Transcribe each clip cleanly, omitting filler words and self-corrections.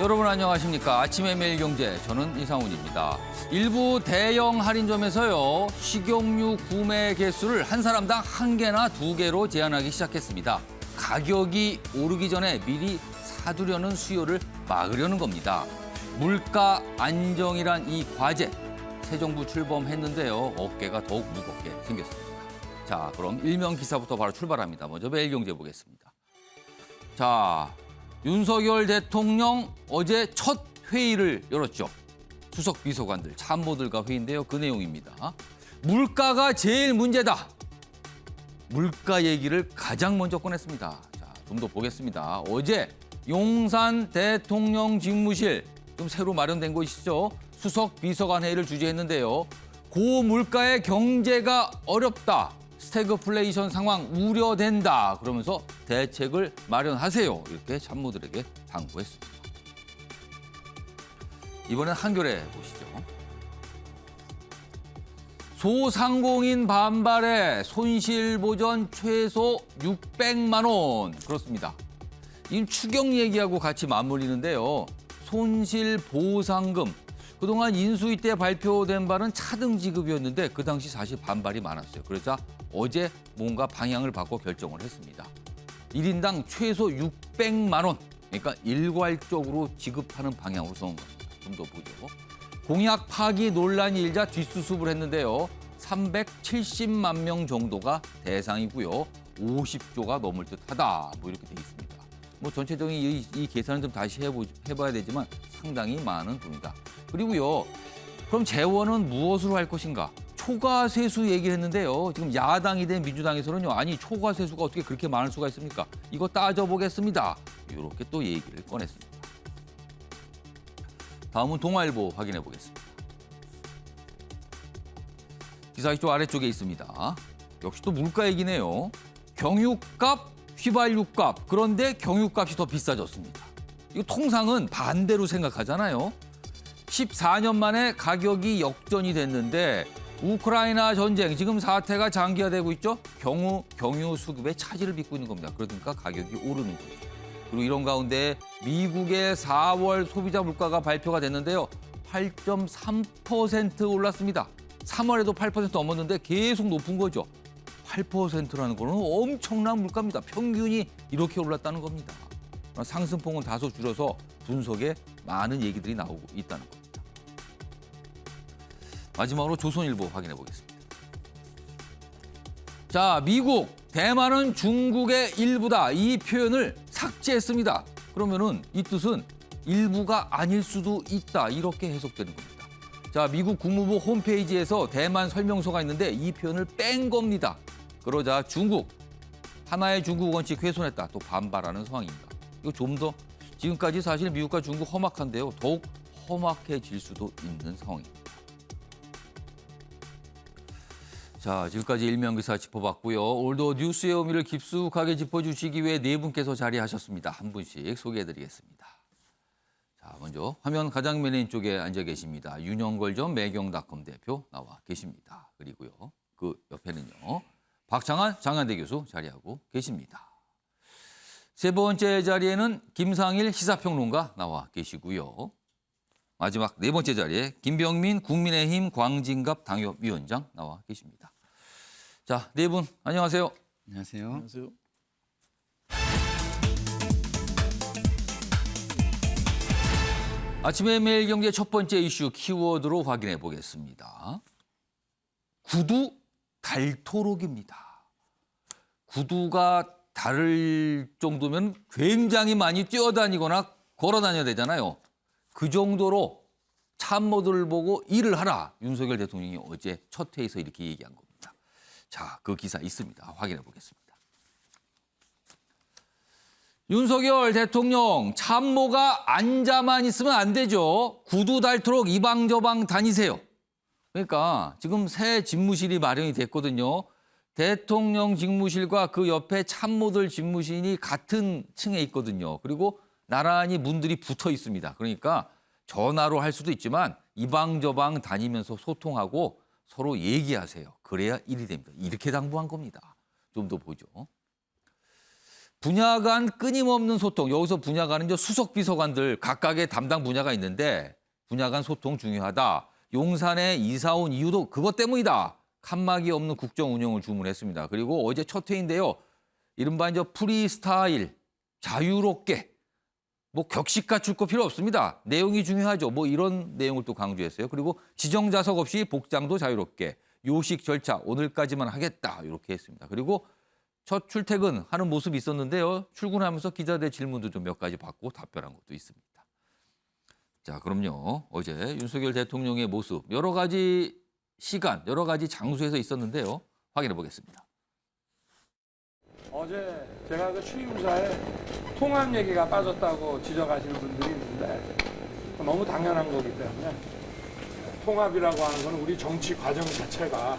여러분 안녕하십니까. 아침의 매일경제, 저는 이상훈입니다. 일부 대형 할인점에서요, 식용유 구매 개수를 한 사람당 한 개나 두 개로 제한하기 시작했습니다. 가격이 오르기 전에 미리 사두려는 수요를 막으려는 겁니다. 물가 안정이란 이 과제, 새 정부 출범했는데요, 어깨가 더욱 무겁게 생겼습니다. 자, 그럼 일면 기사부터 바로 출발합니다. 먼저 매일경제 보겠습니다. 자, 윤석열 대통령 어제 첫 회의를 열었죠. 수석 비서관들, 참모들과 회의인데요. 그 내용입니다. 물가가 제일 문제다. 물가 얘기를 가장 먼저 꺼냈습니다. 자, 좀 더 보겠습니다. 어제 용산 대통령 집무실, 좀 새로 마련된 곳이죠. 수석 비서관 회의를 주재했는데요. 고물가의 경제가 어렵다. 스태그플레이션 상황 우려된다. 그러면서 대책을 마련하세요. 이렇게 참모들에게 당부했습니다. 이번엔 한겨레 보시죠. 소상공인 반발에 손실보전 최소 600만 원. 그렇습니다. 이 추경 얘기하고 같이 맞물리는데요. 손실보상금. 그동안 인수위 때 발표된 바는 차등 지급이었는데 그 당시 사실 반발이 많았어요. 그러자 어제 뭔가 방향을 바꿔 결정을 했습니다. 1인당 최소 600만 원, 그러니까 일괄적으로 지급하는 방향으로 정한 겁니다. 좀 더 보죠. 공약 파기 논란이 일자 뒷수습을 했는데요. 370만 명 정도가 대상이고요. 50조가 넘을 듯하다. 뭐 이렇게 돼 있습니다. 뭐 전체적인 이 계산은 좀 다시 해봐야 되지만 상당히 많은 돈이다. 그리고요, 그럼 재원은 무엇으로 할 것인가? 초과세수 얘기를 했는데요. 지금 야당이 된 민주당에서는요, 아니 초과세수가 어떻게 그렇게 많을 수가 있습니까? 이거 따져보겠습니다. 이렇게 또 얘기를 꺼냈습니다. 다음은 동아일보 확인해 보겠습니다. 기사 쪽 아래쪽에 있습니다. 역시 또 물가 얘기네요. 경유값, 휘발유값, 그런데 경유값이 더 비싸졌습니다. 이거 통상은 반대로 생각하잖아요. 14년 만에 가격이 역전이 됐는데 우크라이나 전쟁, 지금 사태가 장기화되고 있죠. 경유 수급에 차질을 빚고 있는 겁니다. 그러니까 가격이 오르는 거죠. 그리고 이런 가운데 미국의 4월 소비자 물가가 발표가 됐는데요. 8.3% 올랐습니다. 3월에도 8% 넘었는데 계속 높은 거죠. 8%라는 거는 엄청난 물가입니다. 평균이 이렇게 올랐다는 겁니다. 상승폭은 다소 줄여서 분석에 많은 얘기들이 나오고 있다는 겁니다. 마지막으로 조선일보 확인해 보겠습니다. 자, 미국, 대만은 중국의 일부다. 이 표현을 삭제했습니다. 그러면은 이 뜻은 일부가 아닐 수도 있다. 이렇게 해석되는 겁니다. 자, 미국 국무부 홈페이지에서 대만 설명서가 있는데 이 표현을 뺀 겁니다. 그러자 중국, 하나의 중국 원칙 훼손했다. 또 반발하는 상황입니다. 이거 좀 더 지금까지 사실 미국과 중국 험악한데요. 더욱 험악해질 수도 있는 상황입니다. 자, 지금까지 일면 기사 짚어봤고요. 오늘도 뉴스의 의미를 깊숙하게 짚어주시기 위해 네 분께서 자리하셨습니다. 한 분씩 소개해드리겠습니다. 자, 먼저 화면 가장 맨인 쪽에 앉아 계십니다. 윤영걸 전 매경닷컴 대표 나와 계십니다. 그리고요, 그 옆에는요, 박창한 장한대 교수 자리하고 계십니다. 세 번째 자리에는 김상일 시사평론가 나와 계시고요. 마지막 네 번째 자리에 김병민 국민의힘 광진갑 당협위원장 나와 계십니다. 자, 네 분 안녕하세요. 안녕하세요. 안녕하세요. 아침의 매일경제 첫 번째 이슈 키워드로 확인해 보겠습니다. 구두 닳도록입니다. 구두가 닳을 정도면 굉장히 많이 뛰어다니거나 걸어 다녀야 되잖아요. 그 정도로 참모들을 보고 일을 하라. 윤석열 대통령이 어제 첫 회의에서 이렇게 얘기한 겁니다. 자, 그 기사 있습니다. 확인해 보겠습니다. 윤석열 대통령, 참모가 앉아만 있으면 안 되죠. 구두 닳도록 이방저방 다니세요. 그러니까 지금 새 집무실이 마련이 됐거든요. 대통령 집무실과 그 옆에 참모들 집무실이 같은 층에 있거든요. 그리고 나란히 문들이 붙어 있습니다. 그러니까 전화로 할 수도 있지만 이방저방 다니면서 소통하고 서로 얘기하세요. 그래야 일이 됩니다. 이렇게 당부한 겁니다. 좀 더 보죠. 분야 간 끊임없는 소통. 여기서 분야 간은 이제 수석 비서관들 각각의 담당 분야가 있는데 분야 간 소통 중요하다. 용산에 이사 온 이유도 그것 때문이다. 칸막이 없는 국정 운영을 주문했습니다. 그리고 어제 첫 회인데요. 이른바 이제 프리스타일, 자유롭게, 뭐 격식 갖출 거 필요 없습니다. 내용이 중요하죠. 뭐 이런 내용을 또 강조했어요. 그리고 지정자석 없이 복장도 자유롭게, 요식 절차 오늘까지만 하겠다 이렇게 했습니다. 그리고 첫 출퇴근하는 모습이 있었는데요. 출근하면서 기자들 질문도 좀 몇 가지 받고 답변한 것도 있습니다. 자, 그럼요. 어제 윤석열 대통령의 모습 여러 가지 시간, 여러 가지 장소에서 있었는데요. 확인해 보겠습니다. 어제 제가 그 취임사에 통합 얘기가 빠졌다고 지적하시는 분들이 있는데 너무 당연한 거기 때문에 통합이라고 하는 건 우리 정치 과정 자체가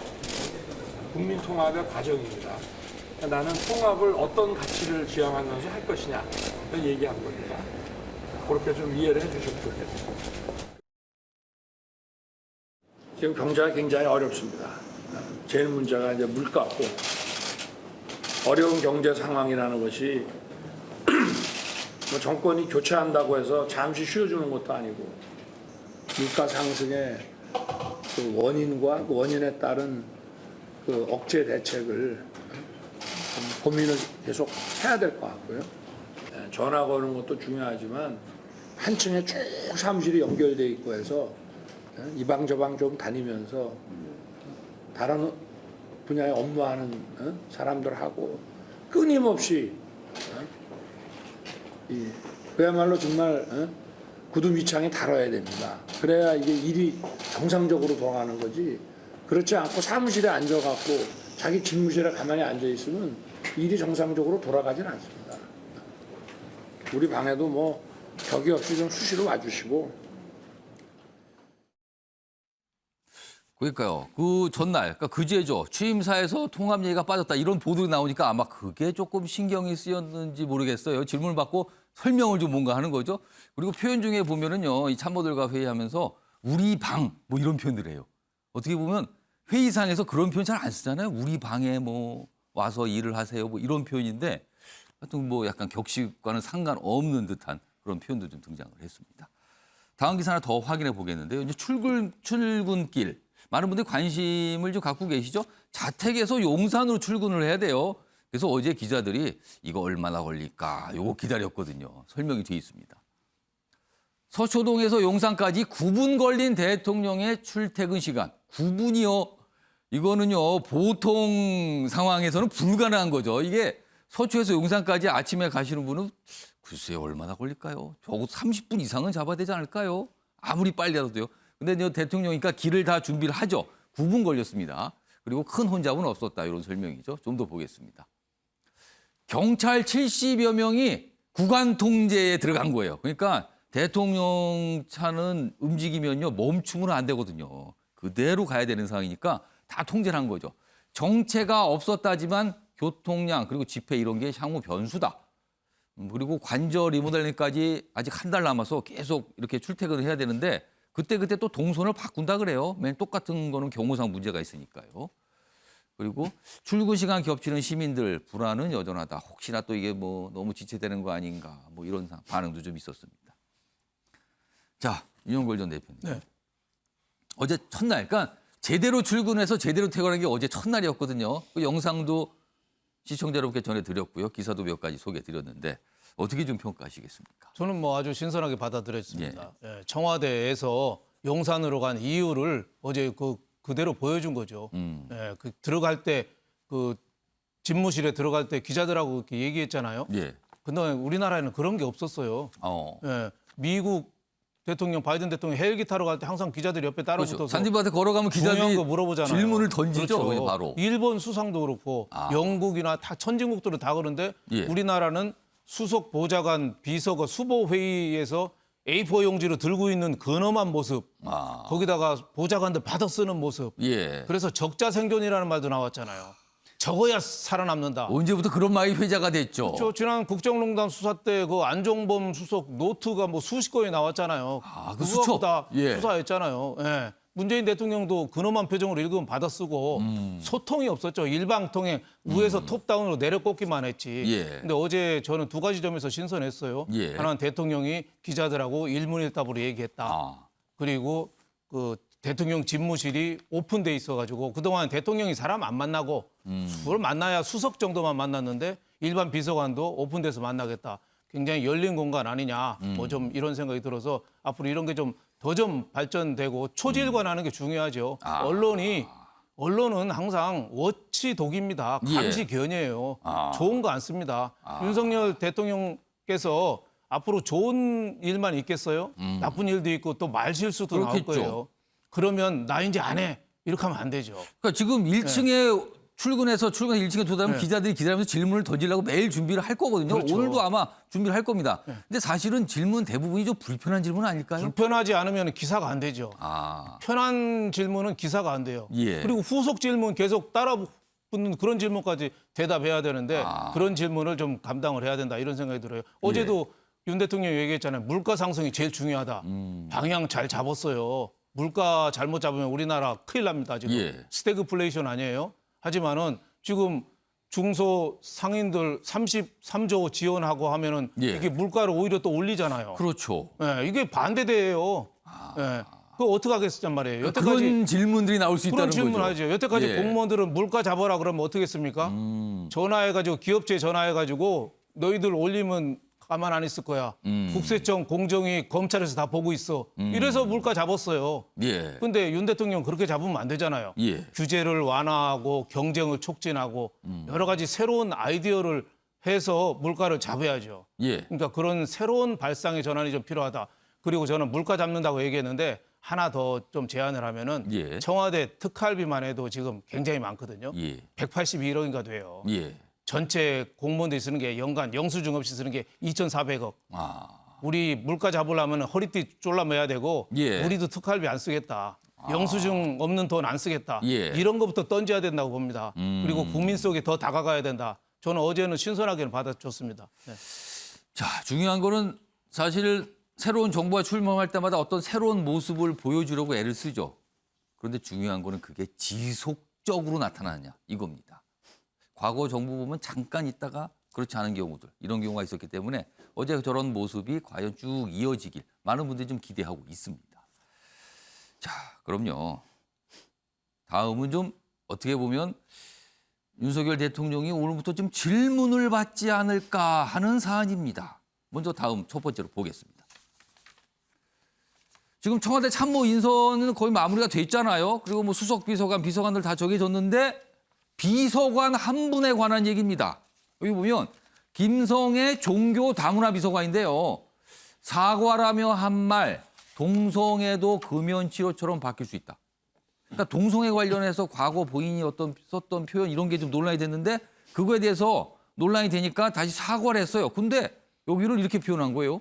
국민 통합의 과정입니다. 나는 통합을 어떤 가치를 지향하면서 할 것이냐 얘기한 겁니다. 그렇게 좀 이해를 해주셨으면 좋겠습니다. 지금 경제가 굉장히 어렵습니다. 제일 문제가 이제 물가고 어려운 경제 상황이라는 것이 뭐 정권이 교체한다고 해서 잠시 쉬어주는 것도 아니고 물가 상승의 그 원인과 그 원인에 따른 그 억제 대책을 고민을 계속 해야 될 것 같고요. 전화 거는 것도 중요하지만 한 층에 쭉 사무실이 연결돼 있고 해서 이 방 저 방 좀 다니면서 다른 분야에 업무하는 사람들하고 끊임없이 그야말로 정말 구두 밑창에 달아야 됩니다. 그래야 이게 일이 정상적으로 돌아가는 거지. 그렇지 않고 사무실에 앉아갖고 자기 집무실에 가만히 앉아 있으면 일이 정상적으로 돌아가진 않습니다. 우리 방에도 뭐 격이 없이 좀 수시로 와주시고. 그러니까요. 그 전날, 그러니까 그제죠. 취임사에서 통합 얘기가 빠졌다. 이런 보도 나오니까 아마 그게 조금 신경이 쓰였는지 모르겠어요. 질문을 받고 설명을 좀 뭔가 하는 거죠. 그리고 표현 중에 보면은요, 이 참모들과 회의하면서 우리 방 뭐 이런 표현들 해요. 어떻게 보면 회의상에서 그런 표현 잘 안 쓰잖아요. 우리 방에 뭐 와서 일을 하세요. 뭐 이런 표현인데 하여튼 뭐 약간 격식과는 상관없는 듯한 그런 표현도 좀 등장을 했습니다. 다음 기사 하나 더 확인해 보겠는데요. 이제 출근길. 많은 분들이 관심을 좀 갖고 계시죠? 자택에서 용산으로 출근을 해야 돼요. 그래서 어제 기자들이 이거 얼마나 걸릴까 요거 기다렸거든요. 설명이 돼 있습니다. 서초동에서 용산까지 9분 걸린 대통령의 출퇴근 시간. 9분이요. 이거는요. 보통 상황에서는 불가능한 거죠. 이게 서초에서 용산까지 아침에 가시는 분은 글쎄요. 얼마나 걸릴까요? 적어도 30분 이상은 잡아야 되지 않을까요? 아무리 빨리 하도요. 근데 대통령이니까 길을 다 준비를 하죠. 9분 걸렸습니다. 그리고 큰 혼잡은 없었다. 이런 설명이죠. 좀 더 보겠습니다. 경찰 70여 명이 구간 통제에 들어간 거예요. 그러니까 대통령 차는 움직이면요. 멈추면 안 되거든요. 그대로 가야 되는 상황이니까 다 통제를 한 거죠. 정체가 없었다지만 교통량 그리고 집회 이런 게 향후 변수다. 그리고 관저 리모델링까지 아직 한 달 남아서 계속 이렇게 출퇴근을 해야 되는데 그때 또 동선을 바꾼다 그래요. 맨 똑같은 거는 경우상 문제가 있으니까요. 그리고 출근 시간 겹치는 시민들 불안은 여전하다. 혹시나 또 이게 뭐 너무 지체되는 거 아닌가. 뭐 이런 반응도 좀 있었습니다. 자, 윤영걸 전 대표님. 네. 어제 첫날, 그러니까 제대로 출근해서 제대로 퇴근한 게 어제 첫날이었거든요. 그 영상도 시청자 여러분께 전해드렸고요. 기사도 몇 가지 소개해드렸는데 어떻게 좀 평가하시겠습니까? 저는 뭐 아주 신선하게 받아들였습니다. 예, 청와대에서 용산으로 간 이유를 어제 그대로 보여준 거죠. 예, 그 들어갈 때 그 집무실에 들어갈 때 기자들하고 이렇게 얘기했잖아요. 예. 근데 우리나라에는 그런 게 없었어요. 예, 미국 대통령 바이든 대통령 헬기 타러 갈 때 항상 기자들이 옆에 따라붙어서 그렇죠. 잔디밭에 걸어가면 중요한 기자들이 거 물어보잖아요. 질문을 던지죠. 그렇죠. 바로. 일본 수상도 그렇고 영국이나 다 선진국들은 다 그런데 예. 우리나라는 수석 보좌관 비서가 수보 회의에서 A4 용지로 들고 있는 근엄한 모습, 거기다가 보좌관들 받아 쓰는 모습. 예. 그래서 적자 생존이라는 말도 나왔잖아요. 적어야 살아남는다. 언제부터 그런 말이 회자가 됐죠. 저 지난 국정농단 수사 때 그 안종범 수석 노트가 뭐 수십 건이 나왔잖아요. 그 수첩. 다 예. 수사했잖아요. 예. 문재인 대통령도 근엄한 표정으로 읽으면 받아쓰고 소통이 없었죠. 일방통행 위에서 톱다운으로 내려꽂기만 했지. 예. 근데 어제 저는 두 가지 점에서 신선했어요. 예. 하나는 대통령이 기자들하고 일문일답으로 얘기했다. 아. 그리고 그 대통령 집무실이 오픈돼 있어가지고 그동안 대통령이 사람 안 만나고 그걸 만나야 수석 정도만 만났는데 일반 비서관도 오픈돼서 만나겠다. 굉장히 열린 공간 아니냐. 뭐 좀 이런 생각이 들어서 앞으로 이런 게 좀 더 좀 발전되고 초질관하는 게 중요하죠. 언론은 항상 워치 독입니다. 감시 견이에요. 좋은 거 안 씁니다. 윤석열 대통령께서 앞으로 좋은 일만 있겠어요? 나쁜 일도 있고 또 말 실수도 그렇겠죠. 나올 거예요. 그러면 나 이제 안 해. 이렇게 하면 안 되죠. 그러니까 지금 1층에 출근해서 1층에 도달하면 기자들이 기다리면서 질문을 던지려고 매일 준비를 할 거거든요. 그렇죠. 오늘도 아마 준비를 할 겁니다. 근데 사실은 질문 대부분이 좀 불편한 질문 아닐까요? 불편하지 않으면 기사가 안 되죠. 편한 질문은 기사가 안 돼요. 예. 그리고 후속 질문 계속 따라 붙는 그런 질문까지 대답해야 되는데 그런 질문을 좀 감당을 해야 된다 이런 생각이 들어요. 어제도 윤 대통령이 얘기했잖아요. 물가 상승이 제일 중요하다. 방향 잘 잡았어요. 물가 잘못 잡으면 우리나라 큰일 납니다. 지금 예. 스태그플레이션 아니에요. 하지만은 지금 중소 상인들 33조 지원하고 하면은 예. 이게 물가를 오히려 또 올리잖아요. 그렇죠. 예, 이게 반대대예요. 예. 그거 어떻게 하겠단 말이에요. 여태까지 그런 질문들이 나올 수 그런 있다는 질문 거죠. 하죠. 여태까지 예. 공무원들은 물가 잡아라 그러면 어떻게 했습니까? 전화해가지고 기업체에 전화해가지고 너희들 올리면 가만 안 있을 거야. 국세청, 공정위, 검찰에서 다 보고 있어. 이래서 물가 잡았어요. 예. 근데 윤 대통령 그렇게 잡으면 안 되잖아요. 예. 규제를 완화하고 경쟁을 촉진하고 여러 가지 새로운 아이디어를 해서 물가를 잡아야죠. 예. 그러니까 그런 새로운 발상의 전환이 좀 필요하다. 그리고 저는 물가 잡는다고 얘기했는데 하나 더 좀 제안을 하면은 예. 청와대 특활비만 해도 지금 굉장히 많거든요. 예. 181억인가 돼요. 예. 전체 공무원들이 쓰는 게 연간 영수증 없이 쓰는 게 2,400억. 아. 우리 물가 잡으려면 허리띠 졸라매야 되고 예. 우리도 특활비 안 쓰겠다. 영수증 없는 돈 안 쓰겠다. 예. 이런 것부터 던져야 된다고 봅니다. 그리고 국민 속에 더 다가가야 된다. 저는 어제는 신선하게 받아줬습니다. 네. 자, 중요한 거는 사실 새로운 정부가 출범할 때마다 어떤 새로운 모습을 보여주려고 애를 쓰죠. 그런데 중요한 거는 그게 지속적으로 나타나느냐 이겁니다. 과거 정부 보면 잠깐 있다가 그렇지 않은 경우들 이런 경우가 있었기 때문에 어제 저런 모습이 과연 쭉 이어지길 많은 분들이 좀 기대하고 있습니다. 자, 그럼요. 다음은 좀 어떻게 보면 윤석열 대통령이 오늘부터 좀 질문을 받지 않을까 하는 사안입니다. 먼저 다음 첫 번째로 보겠습니다. 지금 청와대 참모 인선은 거의 마무리가 돼 있잖아요. 그리고 뭐 수석 비서관, 비서관들 다 정해졌는데 비서관 한 분에 관한 얘기입니다. 여기 보면 김성애 종교 다문화 비서관인데요. 사과라며 한 말 동성애도 금연치료처럼 바뀔 수 있다. 그러니까 동성애 관련해서 과거 본인이 썼던 표현 이런 게 좀 논란이 됐는데 그거에 대해서 논란이 되니까 다시 사과를 했어요. 근데 여기를 이렇게 표현한 거예요.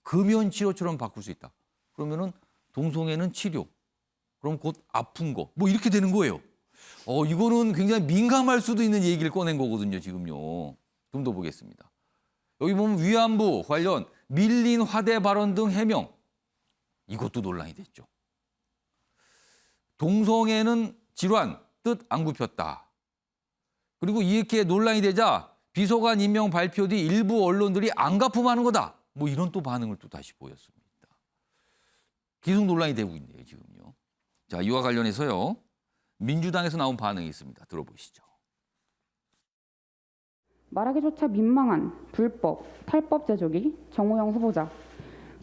금연치료처럼 바꿀 수 있다. 그러면은 동성애는 치료. 그럼 곧 아픈 거. 뭐 이렇게 되는 거예요. 이거는 굉장히 민감할 수도 있는 얘기를 꺼낸 거거든요, 지금요. 좀 더 보겠습니다. 여기 보면 위안부 관련 밀린 화대 발언 등 해명. 이것도 논란이 됐죠. 동성애는 질환, 뜻 안 굽혔다. 그리고 이렇게 논란이 되자 비서관 임명 발표 뒤 일부 언론들이 안가품하는 거다. 뭐 이런 또 반응을 또 다시 보였습니다. 계속 논란이 되고 있네요, 지금요. 자, 이와 관련해서요. 민주당에서 나온 반응이 있습니다. 들어보시죠. 말하기조차 민망한 불법, 탈법 제조기 정호영 후보자,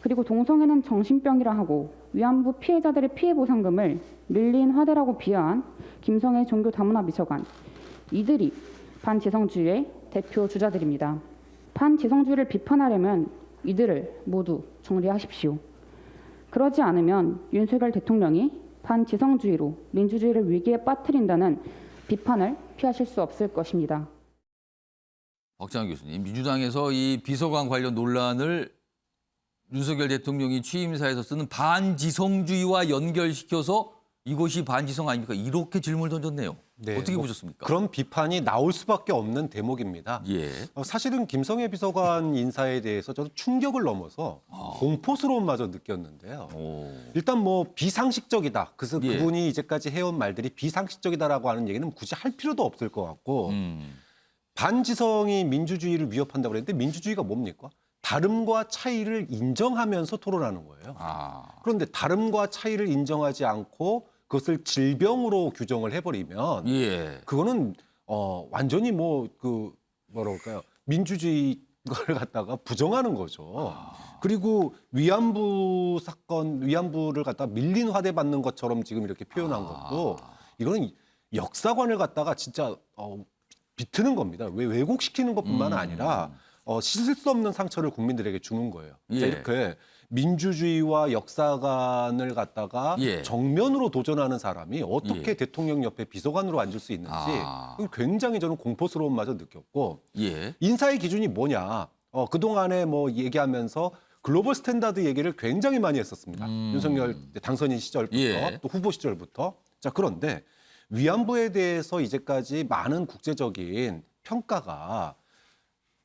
그리고 동성애는 정신병이라 하고 위안부 피해자들의 피해 보상금을 밀린 화대라고 비하한 김성애 종교 다문화 비서관, 이들이 반지성주의의 대표 주자들입니다. 반지성주의를 비판하려면 이들을 모두 정리하십시오. 그러지 않으면 윤석열 대통령이 반지성주의로 민주주의를 위기에 빠뜨린다는 비판을 피하실 수 없을 것입니다. 박장현 교수님, 민주당에서 이 비서관 관련 논란을 윤석열 대통령이 취임사에서 쓰는 반지성주의와 연결시켜서 이것이 반지성 아닙니까? 이렇게 질문을 던졌네요. 네, 어떻게 보셨습니까? 그런 비판이 나올 수밖에 없는 대목입니다. 예. 사실은 김성애 비서관 인사에 대해서 저도 충격을 넘어서 공포스러움마저 느꼈는데요. 오. 일단 뭐 비상식적이다. 그래서 예. 그분이 이제까지 해온 말들이 비상식적이다라고 하는 얘기는 굳이 할 필요도 없을 것 같고 반지성이 민주주의를 위협한다고 그랬는데 민주주의가 뭡니까? 다름과 차이를 인정하면서 토론하는 거예요. 아. 그런데 다름과 차이를 인정하지 않고 그것을 질병으로 규정을 해버리면 예. 그거는 완전히 뭐 그 뭐라 그럴까요? 민주주의를 갖다가 부정하는 거죠. 그리고 위안부 사건, 위안부를 갖다가 밀린 화대받는 것처럼 지금 이렇게 표현한 것도 이거는 역사관을 갖다가 진짜 비트는 겁니다. 왜 왜곡시키는 것뿐만 아니라 씻을 수 없는 상처를 국민들에게 주는 거예요. 예. 이렇게 민주주의와 역사관을 갖다가 예. 정면으로 도전하는 사람이 어떻게 예. 대통령 옆에 비서관으로 앉을 수 있는지 그건 굉장히 저는 공포스러움마저 느꼈고 예. 인사의 기준이 뭐냐. 그동안에 뭐 얘기하면서 글로벌 스탠다드 얘기를 굉장히 많이 했었습니다. 윤석열 당선인 시절부터 예. 또 후보 시절부터. 자, 그런데 위안부에 대해서 이제까지 많은 국제적인 평가가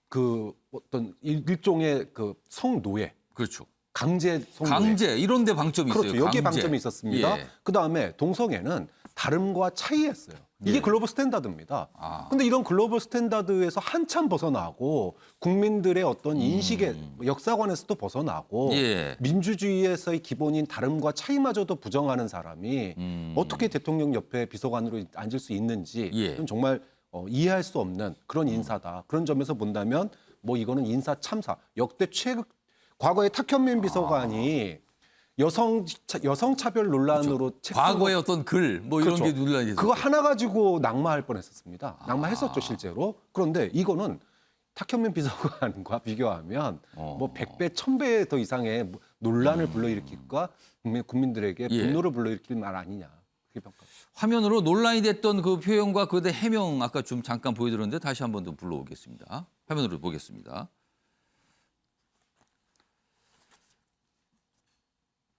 그 어떤 일종의 그 성노예, 그렇죠. 강제 성노예. 강제 이런 데 방점이 있어요. 그렇죠. 여기에 강제. 방점이 있었습니다. 예. 그다음에 동성애는 다름과 차이였어요. 이게 예. 글로벌 스탠다드입니다. 아. 근데 이런 글로벌 스탠다드에서 한참 벗어나고 국민들의 어떤 인식의 역사관에서도 벗어나고 예. 민주주의에서의 기본인 다름과 차이마저도 부정하는 사람이 어떻게 대통령 옆에 비서관으로 앉을 수 있는지 예. 그건 정말 이해할 수 없는 그런 인사다. 그런 점에서 본다면 뭐 이거는 인사 참사 역대 과거에 탁현민 비서관이 여성 차별 논란으로 과거의 어떤 글 뭐 이런 그렇죠. 게 논란이 됐어요. 그거 하나 가지고 낙마할 뻔했었습니다. 낙마했었죠 실제로. 그런데 이거는 탁현민 비서관과 비교하면 뭐 100배, 1000배 더 이상의 논란을 불러일으킬까 국민들에게 예. 분노를 불러일으킬 말 아니냐. 그렇게 평가합니다. 화면으로 논란이 됐던 그 표현과 그대 해명 아까 좀 잠깐 보여드렸는데 다시 한 번 더 불러오겠습니다. 화면으로 보겠습니다.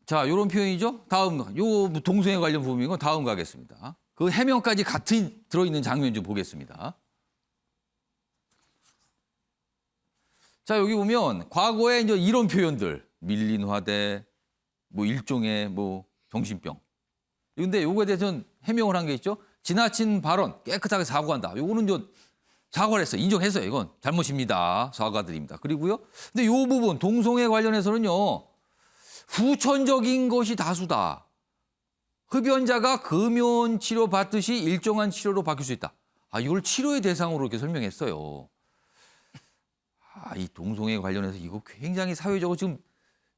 자, 이런 표현이죠. 다음, 요 동성애 관련 부분이고 다음 가겠습니다. 그 해명까지 같이 들어있는 장면 좀 보겠습니다. 자, 여기 보면 과거에 이제 이런 표현들, 밀린 화대, 뭐 일종의 뭐 정신병. 근데 요거에 대해서는 해명을 한 게 있죠. 지나친 발언, 깨끗하게 사과한다. 요거는 좀 사과를 했어요. 인정했어요. 이건 잘못입니다. 사과드립니다. 그리고요. 근데 요 부분, 동성애 관련해서는요. 후천적인 것이 다수다. 흡연자가 금연 치료 받듯이 일정한 치료로 바뀔 수 있다. 이걸 치료의 대상으로 이렇게 설명했어요. 이 동성애 관련해서 이거 굉장히 사회적으로 지금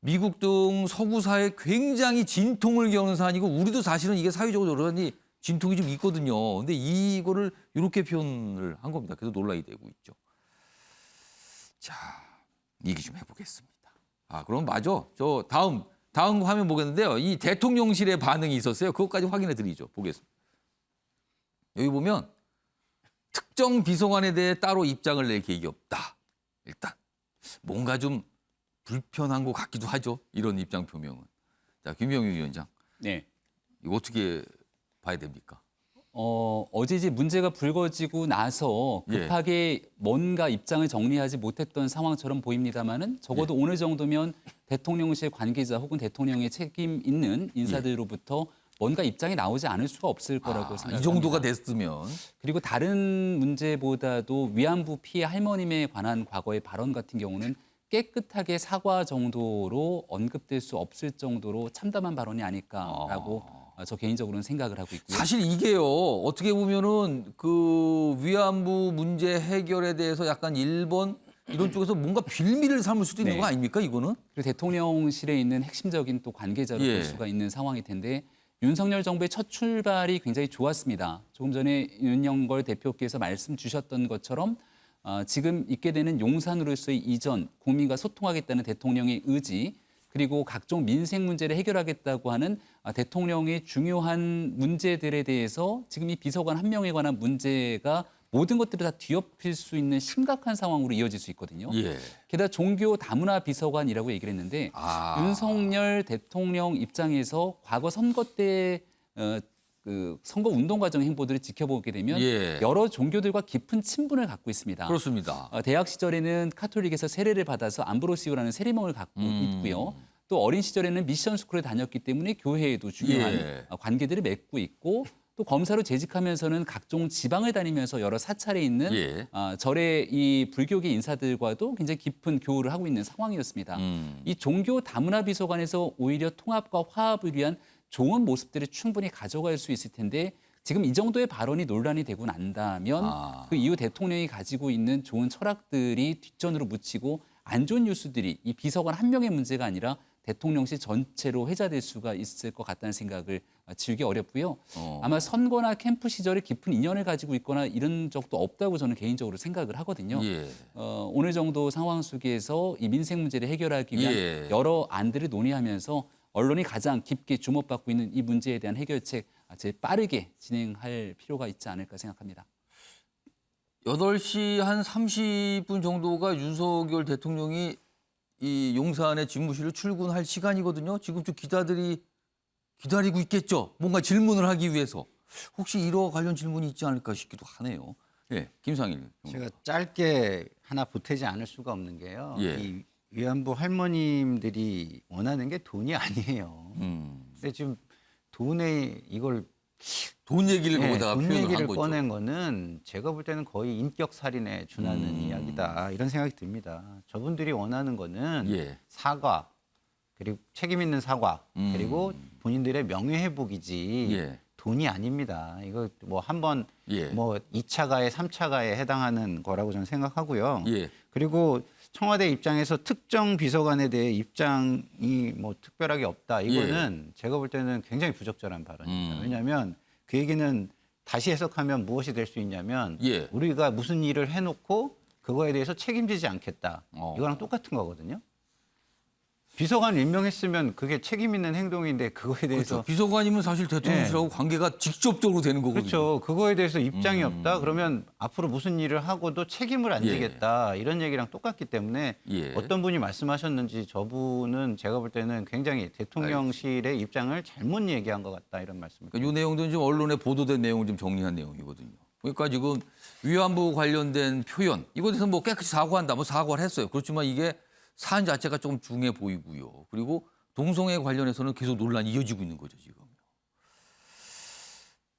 미국 등 서구 사회에 굉장히 진통을 겪는 사안이고 우리도 사실은 이게 사회적으로 여러 가지 진통이 좀 있거든요. 근데 이거를 이렇게 표현을 한 겁니다. 그래서 논란이 되고 있죠. 자, 얘기 좀 해보겠습니다. 그럼 맞아. 저 다음 화면 보겠는데요. 이 대통령실의 반응이 있었어요. 그것까지 확인해 드리죠. 보겠습니다. 여기 보면 특정 비서관에 대해 따로 입장을 낼 계획이 없다. 일단 뭔가 좀 불편한 것 같기도 하죠. 이런 입장 표명은. 자, 김병윤 위원장. 네. 이거 어떻게 봐야 됩니까? 어제 이제 문제가 불거지고 나서 급하게 뭔가 입장을 정리하지 못했던 상황처럼 보입니다만은 적어도 어느 정도면 대통령실 관계자 혹은 대통령의 책임 있는 인사들로부터 뭔가 입장이 나오지 않을 수가 없을 거라고 생각합니다. 이 정도가 됐으면. 그리고 다른 문제보다도 위안부 피해 할머님에 관한 과거의 발언 같은 경우는 깨끗하게 사과 정도로 언급될 수 없을 정도로 참담한 발언이 아닐까라고 저 개인적으로는 생각을 하고 있고요. 사실 이게요. 어떻게 보면은 그 위안부 문제 해결에 대해서 약간 일본 이런 쪽에서 뭔가 빌미를 삼을 수도 있는 네. 거 아닙니까, 이거는? 그리고 대통령실에 있는 핵심적인 또 관계자로 예. 볼 수가 있는 상황일 텐데 윤석열 정부의 첫 출발이 굉장히 좋았습니다. 조금 전에 윤영걸 대표께서 말씀 주셨던 것처럼 지금 있게 되는 용산으로서의 이전, 국민과 소통하겠다는 대통령의 의지, 그리고 각종 민생 문제를 해결하겠다고 하는 대통령의 중요한 문제들에 대해서 지금 이 비서관 한 명에 관한 문제가 모든 것들을 다 뒤엎일 수 있는 심각한 상황으로 이어질 수 있거든요. 예. 게다가 종교 다문화 비서관이라고 얘기를 했는데 윤석열 대통령 입장에서 과거 선거 때 그 선거 운동 과정 행보들을 지켜보게 되면 예. 여러 종교들과 깊은 친분을 갖고 있습니다. 그렇습니다. 대학 시절에는 카톨릭에서 세례를 받아서 암브로시오라는 세리명을 갖고 있고요. 또 어린 시절에는 미션 스쿨에 다녔기 때문에 교회에도 중요한 예. 관계들을 맺고 있고 또 검사로 재직하면서는 각종 지방을 다니면서 여러 사찰에 있는 예. 절의 이 불교계 인사들과도 굉장히 깊은 교우를 하고 있는 상황이었습니다. 이 종교 다문화 비서관에서 오히려 통합과 화합을 위한 좋은 모습들을 충분히 가져갈 수 있을 텐데 지금 이 정도의 발언이 논란이 되고 난다면 그 이후 대통령이 가지고 있는 좋은 철학들이 뒷전으로 묻히고 안 좋은 뉴스들이 이 비서관 한 명의 문제가 아니라 대통령실 전체로 회자될 수가 있을 것 같다는 생각을 지우기 어렵고요. 아마 선거나 캠프 시절에 깊은 인연을 가지고 있거나 이런 적도 없다고 저는 개인적으로 생각을 하거든요. 예. 오늘 정도 상황 속에서 이 민생 문제를 해결하기 위한 예. 여러 안들을 논의하면서 언론이 가장 깊게 주목받고 있는 이 문제에 대한 해결책 제일 빠르게 진행할 필요가 있지 않을까 생각합니다. 8시 한 30분 정도가 윤석열 대통령이 이 용산의 집무실을 출근할 시간이거든요. 지금 좀 기자들이 기다리고 있겠죠. 뭔가 질문을 하기 위해서. 혹시 이와 관련 질문이 있지 않을까 싶기도 하네요. 예, 김상일. 제가 짧게 하나 보태지 않을 수가 없는 게요. 예. 이 위안부 할머님들이 원하는 게 돈이 아니에요. 근데 지금 돈에 이걸 돈 얘기를 거기다가 돈 표현을 한 얘기를 거죠. 꺼낸 거는 제가 볼 때는 거의 인격 살인에 준하는 이야기다 이런 생각이 듭니다. 저분들이 원하는 거는 예. 사과 그리고 책임 있는 사과 그리고 본인들의 명예 회복이지 예. 돈이 아닙니다. 이거 뭐 한번 예. 뭐 2차 가해, 3차 가해에 해당하는 거라고 저는 생각하고요. 예. 그리고 청와대 입장에서 특정 비서관에 대해 입장이 뭐 특별하게 없다. 이거는 제가 볼 때는 굉장히 부적절한 발언입니다. 왜냐하면 그 얘기는 다시 해석하면 무엇이 될 수 있냐면 예. 우리가 무슨 일을 해놓고 그거에 대해서 책임지지 않겠다. 이거랑 똑같은 거거든요. 비서관을 임명했으면 그게 책임 있는 행동인데 그거에 대해서 그렇죠. 비서관이면 사실 대통령실하고 관계가 직접적으로 되는 거거든요. 그렇죠. 그거에 대해서 입장이 없다. 그러면 앞으로 무슨 일을 하고도 책임을 안 예. 지겠다. 이런 얘기랑 똑같기 때문에 예. 어떤 분이 말씀하셨는지 저분은 제가 볼 때는 굉장히 대통령실의 입장을 잘못 얘기한 것 같다. 이런 말씀을. 그러니까 이 내용들은 좀 언론에 보도된 내용을 좀 정리한 내용이거든요. 그러니까 지금 위안부 관련된 표현 이거에 대해서 뭐 깨끗이 사과한다. 뭐 사과를 했어요. 그렇지만 이게 사안 자체가 좀 중해 보이고요. 그리고 동성애 관련해서는 계속 논란이 이어지고 있는 거죠, 지금.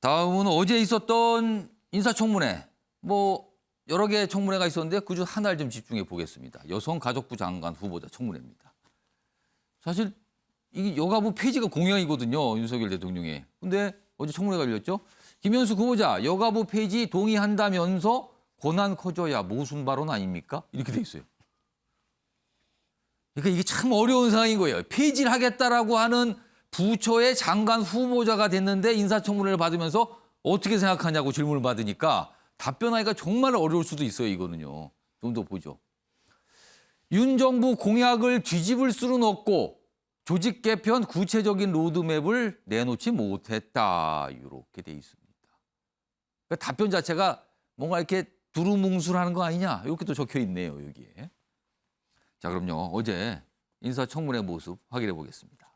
다음은 어제 있었던 인사청문회. 뭐 여러 개의 청문회가 있었는데 그중 하나를 좀 집중해 보겠습니다. 여성가족부 장관 후보자 청문회입니다. 사실 이게 여가부 폐지가 공약이거든요, 윤석열 대통령의. 근데 어제 청문회가 열렸죠. 김현수 후보자 여가부 폐지 동의한다면서 권한 커져야 모순 발언 아닙니까? 이렇게 돼 있어요. 그러니까 이게 참 어려운 상황인 거예요. 폐지를 하겠다라고 하는 부처의 장관 후보자가 됐는데 인사청문회를 받으면서 어떻게 생각하냐고 질문을 받으니까 답변하기가 정말 어려울 수도 있어요, 이거는요. 좀 더 보죠. 윤 정부 공약을 뒤집을 수는 없고 조직 개편 구체적인 로드맵을 내놓지 못했다. 이렇게 돼 있습니다. 그러니까 답변 자체가 뭔가 이렇게 두루뭉술하는 거 아니냐? 이렇게 또 적혀 있네요, 여기에. 자, 그럼요. 어제 인사청문회 모습 확인해 보겠습니다.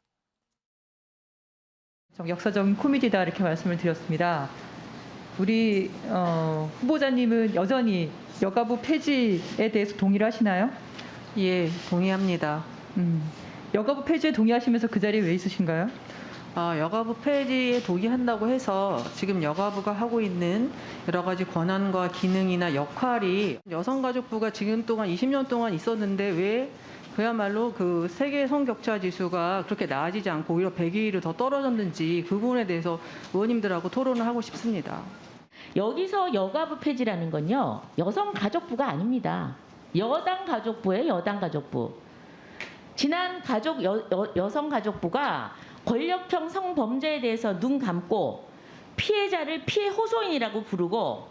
역사적인 코미디다 이렇게 말씀을 드렸습니다. 우리 후보자님은 여전히 여가부 폐지에 대해서 동의를 하시나요? 예, 동의합니다. 여가부 폐지에 동의하시면서 그 자리에 왜 있으신가요? 여가부 폐지에 동의한다고 해서 지금 여가부가 하고 있는 여러 가지 권한과 기능이나 역할이 여성가족부가 지금 동안 20년 동안 있었는데 왜 그야말로 그 세계 성격차 지수가 그렇게 나아지지 않고 오히려 100위로 더 떨어졌는지 그 부분에 대해서 의원님들하고 토론을 하고 싶습니다. 여기서 여가부 폐지라는 건요. 여성가족부가 아닙니다. 여당가족부예요. 여당가족부. 지난 여성가족부가 권력형 성범죄에 대해서 눈 감고 피해자를 피해 호소인이라고 부르고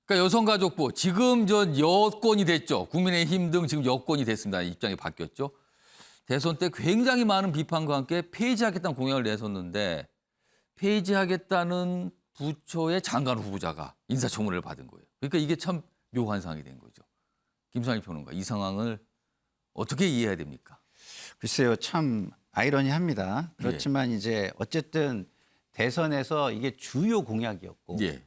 그러니까 여성가족부 지금 저 여권이 됐죠. 국민의힘 등 지금 여권이 됐습니다. 입장이 바뀌었죠. 대선 때 굉장히 많은 비판과 함께 폐지하겠다는 공약을 내섰는데 폐지하겠다는 부처의 장관 후보자가 인사청문회를 받은 거예요. 그러니까 이게 참 묘한 상황이 된 거죠. 김상일 평론가, 이 상황을 어떻게 이해해야 됩니까? 글쎄요, 참 아이러니합니다. 그렇지만 이제 어쨌든 대선에서 이게 주요 공약이었고 예.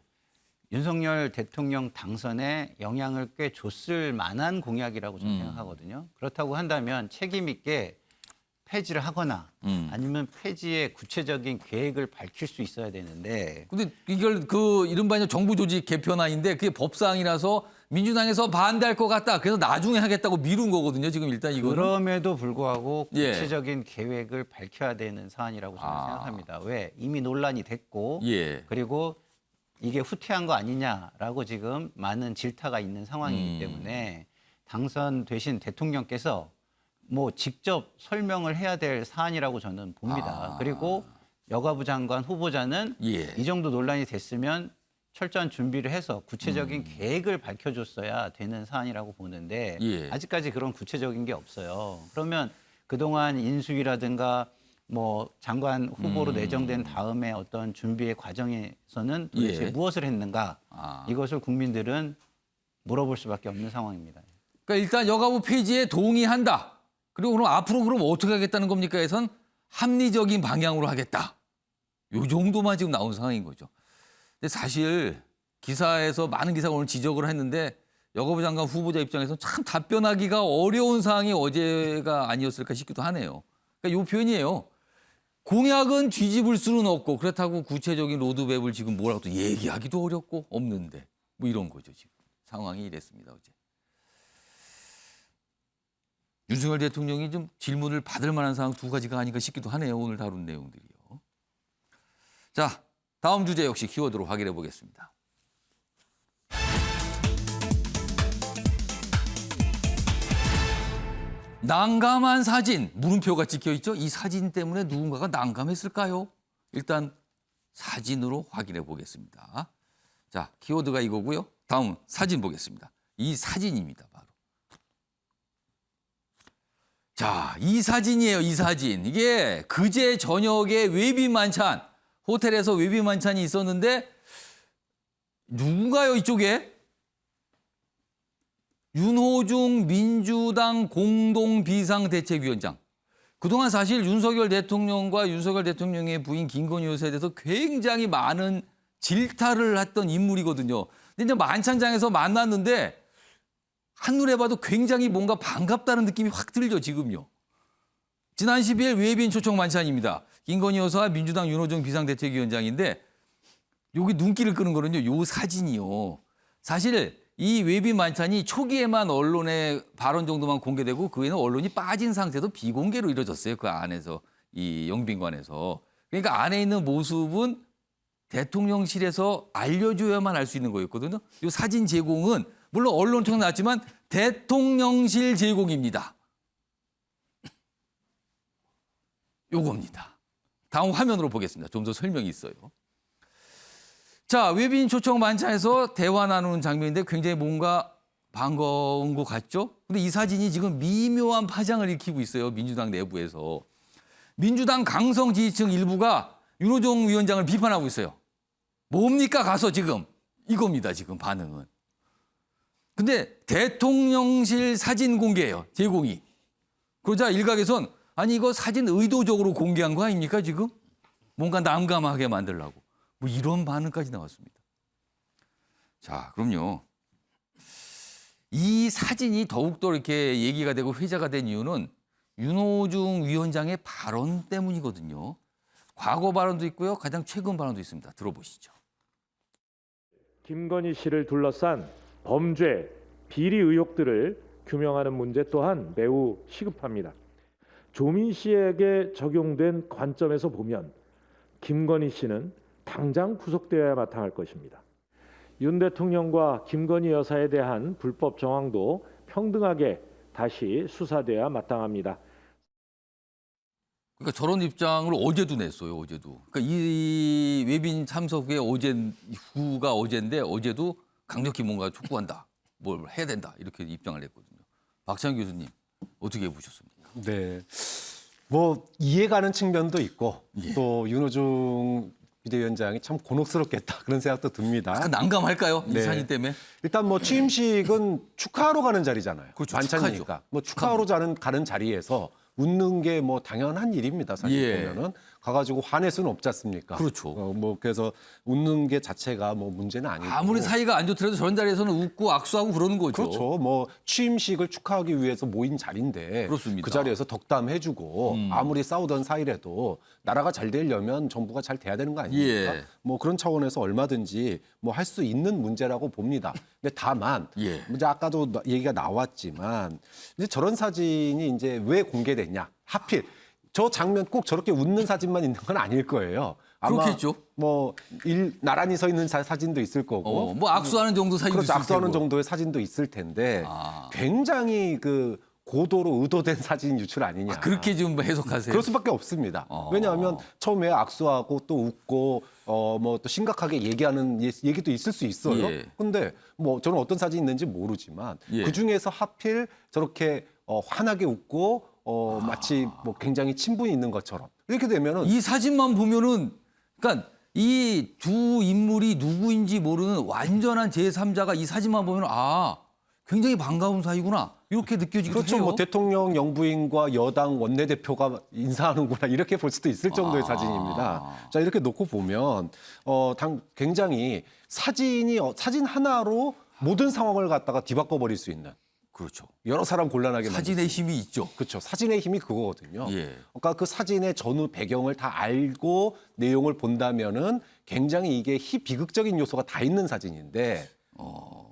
윤석열 대통령 당선에 영향을 꽤 줬을 만한 공약이라고 저는 음. 생각하거든요. 그렇다고 한다면 책임 있게 폐지를 하거나 아니면 폐지의 구체적인 계획을 밝힐 수 있어야 되는데 근데 이걸 그 이른바 이제 정부 조직 개편안인데 그게 법사항이라서 민주당에서 반대할 것 같다. 그래서 나중에 하겠다고 미룬 거거든요. 지금 일단 이거는. 그럼에도 불구하고 예. 구체적인 계획을 밝혀야 되는 사안이라고 저는 생각합니다. 왜? 이미 논란이 됐고 예. 그리고 이게 후퇴한 거 아니냐라고 지금 많은 질타가 있는 상황이기 때문에 당선되신 대통령께서 뭐 직접 설명을 해야 될 사안이라고 저는 봅니다. 그리고 여가부 장관 후보자는 예. 이 정도 논란이 됐으면 철저한 준비를 해서 구체적인 계획을 밝혀줬어야 되는 사안이라고 보는데 예. 아직까지 그런 구체적인 게 없어요. 그러면 그동안 인수위라든가 뭐 장관 후보로 내정된 다음에 어떤 준비의 과정에서는 도대체 예. 무엇을 했는가 이것을 국민들은 물어볼 수밖에 없는 상황입니다. 그러니까 일단 여가부 폐지에 동의한다. 그리고 그럼 앞으로 그럼 어떻게 하겠다는 겁니까? 해선 합리적인 방향으로 하겠다. 요 정도만 지금 나온 상황인 거죠. 근데 사실 기사에서 많은 기사가 오늘 지적을 했는데 여가부 장관 후보자 입장에서는 참 답변하기가 어려운 사항이 어제가 아니었을까 싶기도 하네요. 그러니까 요 표현이에요. 공약은 뒤집을 수는 없고 그렇다고 구체적인 로드맵을 지금 뭐라고 또 얘기하기도 어렵고 없는데 뭐 이런 거죠 지금 상황이 이랬습니다 어제. 윤석열 대통령이 좀 질문을 받을 만한 사항 두 가지가 아닌가 싶기도 하네요 오늘 다룬 내용들이요. 자 다음 주제 역시 키워드로 확인해 보겠습니다. 난감한 사진, 물음표가 찍혀 있죠. 이 사진 때문에 누군가가 난감했을까요? 일단 사진으로 확인해 보겠습니다. 자, 키워드가 이거고요. 다음 사진 보겠습니다. 이 사진입니다, 바로. 자, 이 사진이에요, 이 사진. 이게 그제 저녁에 웨빙 만찬, 호텔에서 웨빙 만찬이 있었는데 누군가요, 이쪽에? 윤호중 민주당 공동비상대책위원장. 그동안 사실 윤석열 대통령과 윤석열 대통령의 부인 김건희 여사에 대해서 굉장히 많은 질타를 했던 인물이거든요. 근데 이제 만찬장에서 만났는데 한눈에 봐도 굉장히 뭔가 반갑다는 느낌이 확 들죠, 지금요. 지난 12일 외빈 초청 만찬입니다. 김건희 여사와 민주당 윤호중 비상대책위원장인데 여기 눈길을 끄는 거는요, 요 사진이요. 사실 이 외빈 만찬이 초기에만 언론에 발언 정도만 공개되고 그 외에는 언론이 빠진 상태도 비공개로 이루어졌어요. 그 안에서 이 영빈관에서. 그러니까 안에 있는 모습은 대통령실에서 알려줘야만 알 수 있는 거였거든요. 이 사진 제공은 물론 언론 통해 나왔지만 대통령실 제공입니다. 요겁니다. 다음 화면으로 보겠습니다. 좀 더 설명이 있어요. 자, 외빈 초청 만찬에서 대화 나누는 장면인데 굉장히 뭔가 반가운 것 같죠? 근데 이 사진이 지금 미묘한 파장을 일으키고 있어요. 민주당 내부에서. 민주당 강성 지지층 일부가 윤호중 위원장을 비판하고 있어요. 뭡니까 가서 지금. 이겁니다. 지금 반응은. 근데 대통령실 사진 공개예요. 제공이. 그러자 일각에선 아니 이거 사진 의도적으로 공개한 거 아닙니까 지금? 뭔가 난감하게 만들려고. 뭐 이런 반응까지 나왔습니다. 자, 그럼요. 이 사진이 더욱더 이렇게 얘기가 되고 회자가 된 이유는 윤호중 위원장의 발언 때문이거든요. 과거 발언도 있고요. 가장 최근 발언도 있습니다. 들어보시죠. 김건희 씨를 둘러싼 범죄, 비리 의혹들을 규명하는 문제 또한 매우 시급합니다. 조민 씨에게 적용된 관점에서 보면 김건희 씨는 당장 구속되어야 마땅할 것입니다. 윤 대통령과 김건희 여사에 대한 불법 정황도 평등하게 다시 수사돼야 마땅합니다. 그러니까 저런 입장을 어제도 냈어요. 어제도. 그러니까 이 외빈 참석 후에 후가 어제인데 어제도 강력히 뭔가 촉구한다. 뭘 해야 된다. 이렇게 입장을 냈거든요. 박찬 교수님 어떻게 보셨습니까? 네. 뭐 이해가는 측면도 있고 예. 또 윤호중 비대위원장이 참 곤혹스럽겠다 그런 생각도 듭니다. 약간 난감할까요? 이 네. 사진 때문에? 일단 뭐 취임식은 축하하러 가는 자리잖아요. 그렇죠. 만찬이니까. 뭐 축하하러 가는 자리에서 웃는 게 뭐 당연한 일입니다. 사실 예. 보면은. 가가지고 화낼 수는 없지 않습니까? 그렇죠. 뭐 그래서 웃는 게 자체가 뭐 문제는 아니고. 아무리 사이가 안 좋더라도 저런 자리에서는 웃고 악수하고 그러는 거죠. 그렇죠. 뭐 취임식을 축하하기 위해서 모인 자리인데 그렇습니다. 그 자리에서 덕담해주고 아무리 싸우던 사이라도 나라가 잘 되려면 정부가 잘 돼야 되는 거 아닙니까? 예. 뭐 그런 차원에서 얼마든지 뭐 할 수 있는 문제라고 봅니다. 근데 다만 예. 이제 아까도 얘기가 나왔지만 이제 저런 사진이 이제 왜 공개됐냐? 하필 저 장면 꼭 저렇게 웃는 사진만 있는 건 아닐 거예요. 아마 그렇겠죠. 뭐 나란히 서 있는 사진도 있을 거고 뭐 악수하는 정도 사진도 그렇죠. 있을 악수하는 테고. 정도의 사진도 있을 텐데 아. 굉장히 그 고도로 의도된 사진 유출 아니냐. 그렇게 좀 해석하세요. 그럴 수밖에 없습니다. 왜냐하면 처음에 악수하고 또 웃고 뭐 또 심각하게 얘기하는 얘기도 있을 수 있어요. 예. 근데 뭐 저는 어떤 사진이 있는지 모르지만 예. 그 중에서 하필 저렇게 환하게 웃고 마치 뭐 굉장히 친분이 있는 것처럼 이렇게 되면은 이 사진만 보면은 그러니까 이 두 인물이 누구인지 모르는 완전한 제3자가 이 사진만 보면 굉장히 반가운 사이구나 이렇게 느껴지기도 그렇죠. 해요. 뭐 대통령 영부인과 여당 원내대표가 인사하는구나 이렇게 볼 수도 있을 정도의 사진입니다. 자 이렇게 놓고 보면 굉장히 사진 하나로 모든 상황을 갖다가 뒤바꿔 버릴 수 있는 그렇죠. 여러 사람 곤란하게 사진의 힘이 있죠. 그렇죠. 사진의 힘이 그거거든요. 예. 그러니까 그 사진의 전후 배경을 다 알고 내용을 본다면은 굉장히 이게 비극적인 요소가 다 있는 사진인데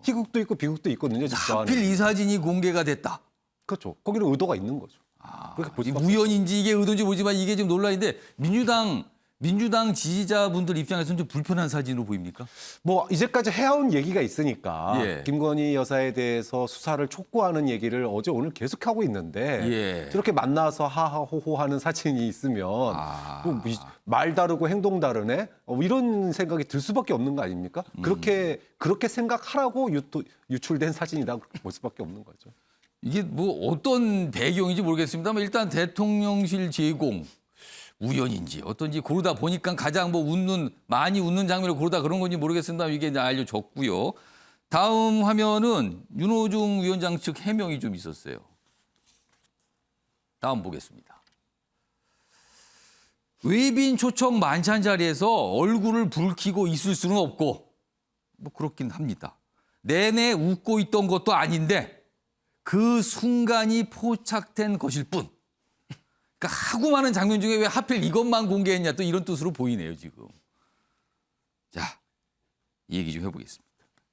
희극도 있고 비극도 있거든요. 진짜. 하필 이 사진이 공개가 됐다. 그렇죠. 거기는 의도가 있는 거죠. 그렇게 볼 이 수밖에 우연인지 이게 의도인지 모르지만 이게 지금 논란인데 민주당 지지자분들 입장에서는 좀 불편한 사진으로 보입니까? 뭐 이제까지 해온 얘기가 있으니까 예. 김건희 여사에 대해서 수사를 촉구하는 얘기를 어제 오늘 계속하고 있는데 예. 저렇게 만나서 하하호호 하는 사진이 있으면 말 다르고 행동 다르네 이런 생각이 들 수밖에 없는 거 아닙니까? 그렇게 생각하라고 유출된 사진이다 그렇게 볼 수밖에 없는 거죠. 이게 뭐 어떤 배경인지 모르겠습니다만 일단 대통령실 제공 우연인지 어떤지 고르다 보니까 가장 많이 웃는 장면을 고르다 그런 건지 모르겠습니다만 이게 이제 알려졌고요. 다음 화면은 윤호중 위원장 측 해명이 좀 있었어요. 다음 보겠습니다. 외빈 초청 만찬 자리에서 얼굴을 붉히고 있을 수는 없고 뭐 그렇긴 합니다. 내내 웃고 있던 것도 아닌데 그 순간이 포착된 것일 뿐. 그러니까 하고 많은 장면 중에 왜 하필 이것만 공개했냐 또 이런 뜻으로 보이네요 지금. 자, 이 얘기 좀 해보겠습니다.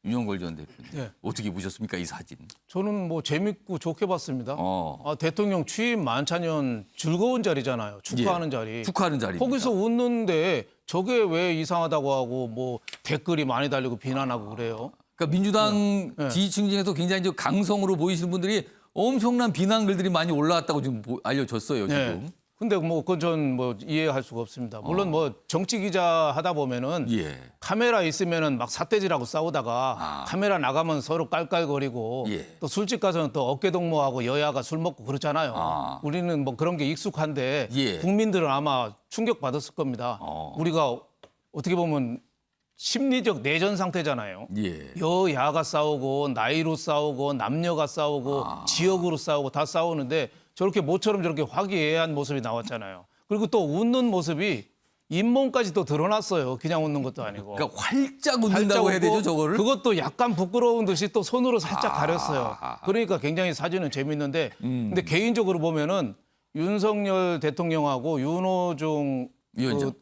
윤영걸 전 대표님 네. 어떻게 보셨습니까 이 사진? 저는 뭐 재밌고 좋게 봤습니다. 대통령 취임 만찬연 즐거운 자리잖아요. 축하하는 자리. 축하하는 자리입니다. 거기서 웃는데 저게 왜 이상하다고 하고 뭐 댓글이 많이 달리고 비난하고 그래요. 그러니까 민주당 지지층 중에서 굉장히 좀 강성으로 보이시는 분들이 엄청난 비난 글들이 많이 올라왔다고 지금 알려졌어요 지금. 네. 근데 뭐 그건 전 뭐 이해할 수가 없습니다. 물론 뭐 정치 기자 하다 보면은 예. 카메라 있으면은 막 삿대질하고 싸우다가 카메라 나가면 서로 깔깔거리고 예. 또 술집 가서는 또 어깨 동무하고 여야가 술 먹고 그렇잖아요. 우리는 뭐 그런 게 익숙한데 예. 국민들은 아마 충격 받았을 겁니다. 우리가 어떻게 보면 심리적 내전 상태잖아요. 예. 여야가 싸우고 나이로 싸우고 남녀가 싸우고 지역으로 싸우고 다 싸우는데 저렇게 모처럼 저렇게 화기애애한 모습이 나왔잖아요. 그리고 또 웃는 모습이 잇몸까지 또 드러났어요. 그냥 웃는 것도 아니고. 그러니까 활짝 웃는다고 해야 되죠 저거를? 그것도 약간 부끄러운 듯이 또 손으로 살짝 가렸어요. 그러니까 굉장히 사진은 재밌는데 근데 개인적으로 보면은 윤석열 대통령하고 윤호중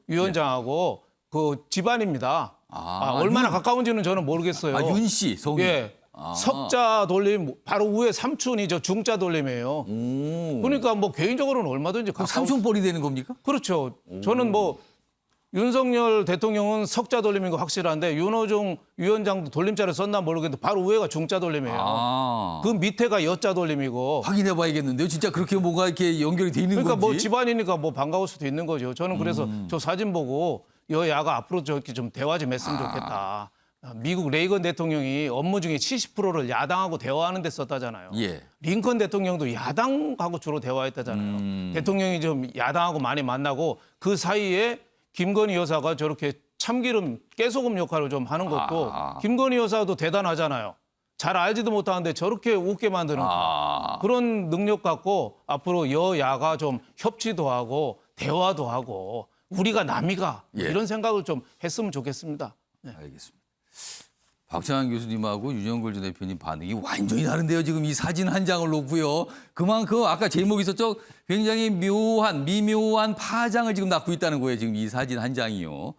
위원장하고 그 집안입니다. 얼마나 가까운지는 저는 모르겠어요. 윤 씨, 성이. 예. 석자 돌림 바로 위에 삼촌이죠. 중자 돌림이에요. 그러니까 뭐 개인적으로는 얼마든지 그럼 삼촌뻘이 되는 겁니까? 그렇죠. 저는 뭐 윤석열 대통령은 석자 돌림인 거 확실한데 윤호중 위원장도 돌림자를 썼나 모르겠는데 바로 위에가 중자 돌림이에요. 그 밑에가 여자 돌림이고. 확인해 봐야겠는데요. 진짜 그렇게 뭐가 이렇게 연결이 돼 있는 그러니까 건지. 뭐 집안이니까 뭐 반가울 수도 있는 거죠. 저는 그래서 저 사진 보고 여야가 앞으로 저렇게 좀 대화 좀 했으면 좋겠다. 미국 레이건 대통령이 업무 중에 70%를 야당하고 대화하는 데 썼다잖아요. 예. 링컨 대통령도 야당하고 주로 대화했다잖아요. 대통령이 좀 야당하고 많이 만나고 그 사이에 김건희 여사가 저렇게 참기름, 깨소금 역할을 좀 하는 것도 김건희 여사도 대단하잖아요. 잘 알지도 못하는데 저렇게 웃게 만드는 그런 능력 갖고 앞으로 여야가 좀 협치도 하고 대화도 하고 우리가 남이가 예. 이런 생각을 좀 했으면 좋겠습니다. 알겠습니다. 박찬환 교수님하고 윤영걸 전 대표님 반응이 완전히 다른데요. 지금 이 사진 한 장을 놓고요. 그만큼 아까 제목이 있었죠. 굉장히 미묘한 파장을 지금 낳고 있다는 거예요. 지금 이 사진 한 장이요.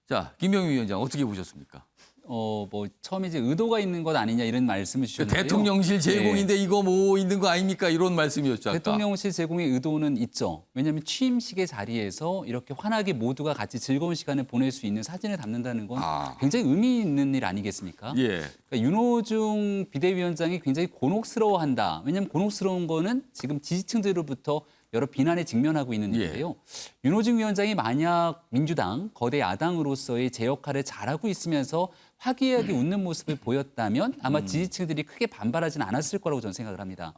자, 김병민 위원장 어떻게 보셨습니까? 뭐 처음에 이제 의도가 있는 것 아니냐 이런 말씀을 주셨는데요. 대통령실 제공인데 네. 이거 뭐 있는 거 아닙니까? 이런 말씀이었죠. 아까. 대통령실 제공의 의도는 있죠. 왜냐하면 취임식의 자리에서 이렇게 환하게 모두가 같이 즐거운 시간을 보낼 수 있는 사진을 담는다는 건 굉장히 의미 있는 일 아니겠습니까? 예. 그러니까 윤호중 비대위원장이 굉장히 곤혹스러워한다. 왜냐하면 곤혹스러운 거는 지금 지지층들로부터 여러 비난에 직면하고 있는 일인데요. 윤호중 위원장이 만약 민주당 거대 야당으로서의 제 역할을 잘하고 있으면서 화기애애하게 웃는 모습을 보였다면 아마 지지층들이 크게 반발하지는 않았을 거라고 저는 생각을 합니다.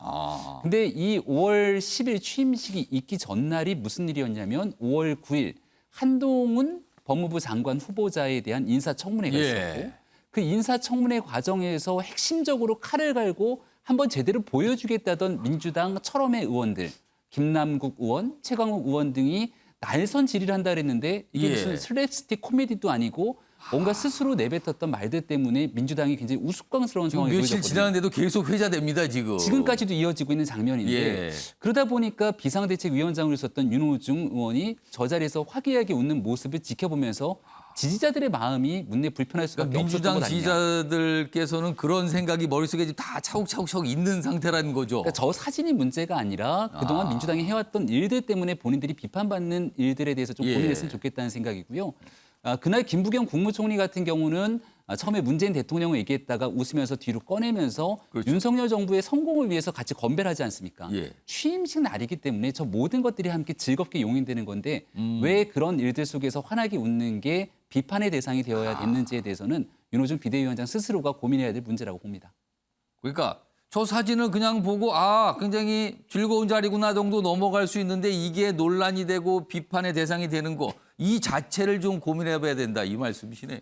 근데 이 5월 10일 취임식이 있기 전날이 무슨 일이었냐면 5월 9일 한동훈 법무부 장관 후보자에 대한 인사청문회가 있었고 그 인사청문회 과정에서 핵심적으로 칼을 갈고 한번 제대로 보여주겠다던 민주당 철험의 의원들 김남국 의원, 최강욱 의원 등이 날선 질의를 한다 그랬는데 이게 무슨 슬랩스틱 코미디도 아니고 뭔가 스스로 내뱉었던 말들 때문에 민주당이 굉장히 우스꽝스러운 지금 상황이 며칠 보여졌거든요. 지났는데도 계속 회자됩니다. 지금. 지금까지도 이어지고 있는 장면인데 그러다 보니까 비상대책위원장으로 있었던 윤호중 의원이 저 자리에서 화기애애하게 웃는 모습을 지켜보면서 지지자들의 마음이 문내 불편할 수밖에 그러니까 없었던 민주당 것 아니냐. 지지자들께서는 그런 생각이 머릿속에 지금 다 차곡차곡 있는 상태라는 거죠. 그러니까 저 사진이 문제가 아니라 그동안 민주당이 해왔던 일들 때문에 본인들이 비판받는 일들에 대해서 좀 고민했으면 좋겠다는 생각이고요. 그날 김부겸 국무총리 같은 경우는 처음에 문재인 대통령을 얘기했다가 웃으면서 뒤로 꺼내면서 윤석열 정부의 성공을 위해서 같이 건배를 하지 않습니까? 취임식 날이기 때문에 저 모든 것들이 함께 즐겁게 용인되는 건데 왜 그런 일들 속에서 환하게 웃는 게 비판의 대상이 되어야 됐는지에 대해서는 윤호중 비대위원장 스스로가 고민해야 될 문제라고 봅니다. 그러니까 저 사진을 그냥 보고 굉장히 즐거운 자리구나 정도 넘어갈 수 있는데 이게 논란이 되고 비판의 대상이 되는 거 이 자체를 좀 고민해 봐야 된다 이 말씀이시네요.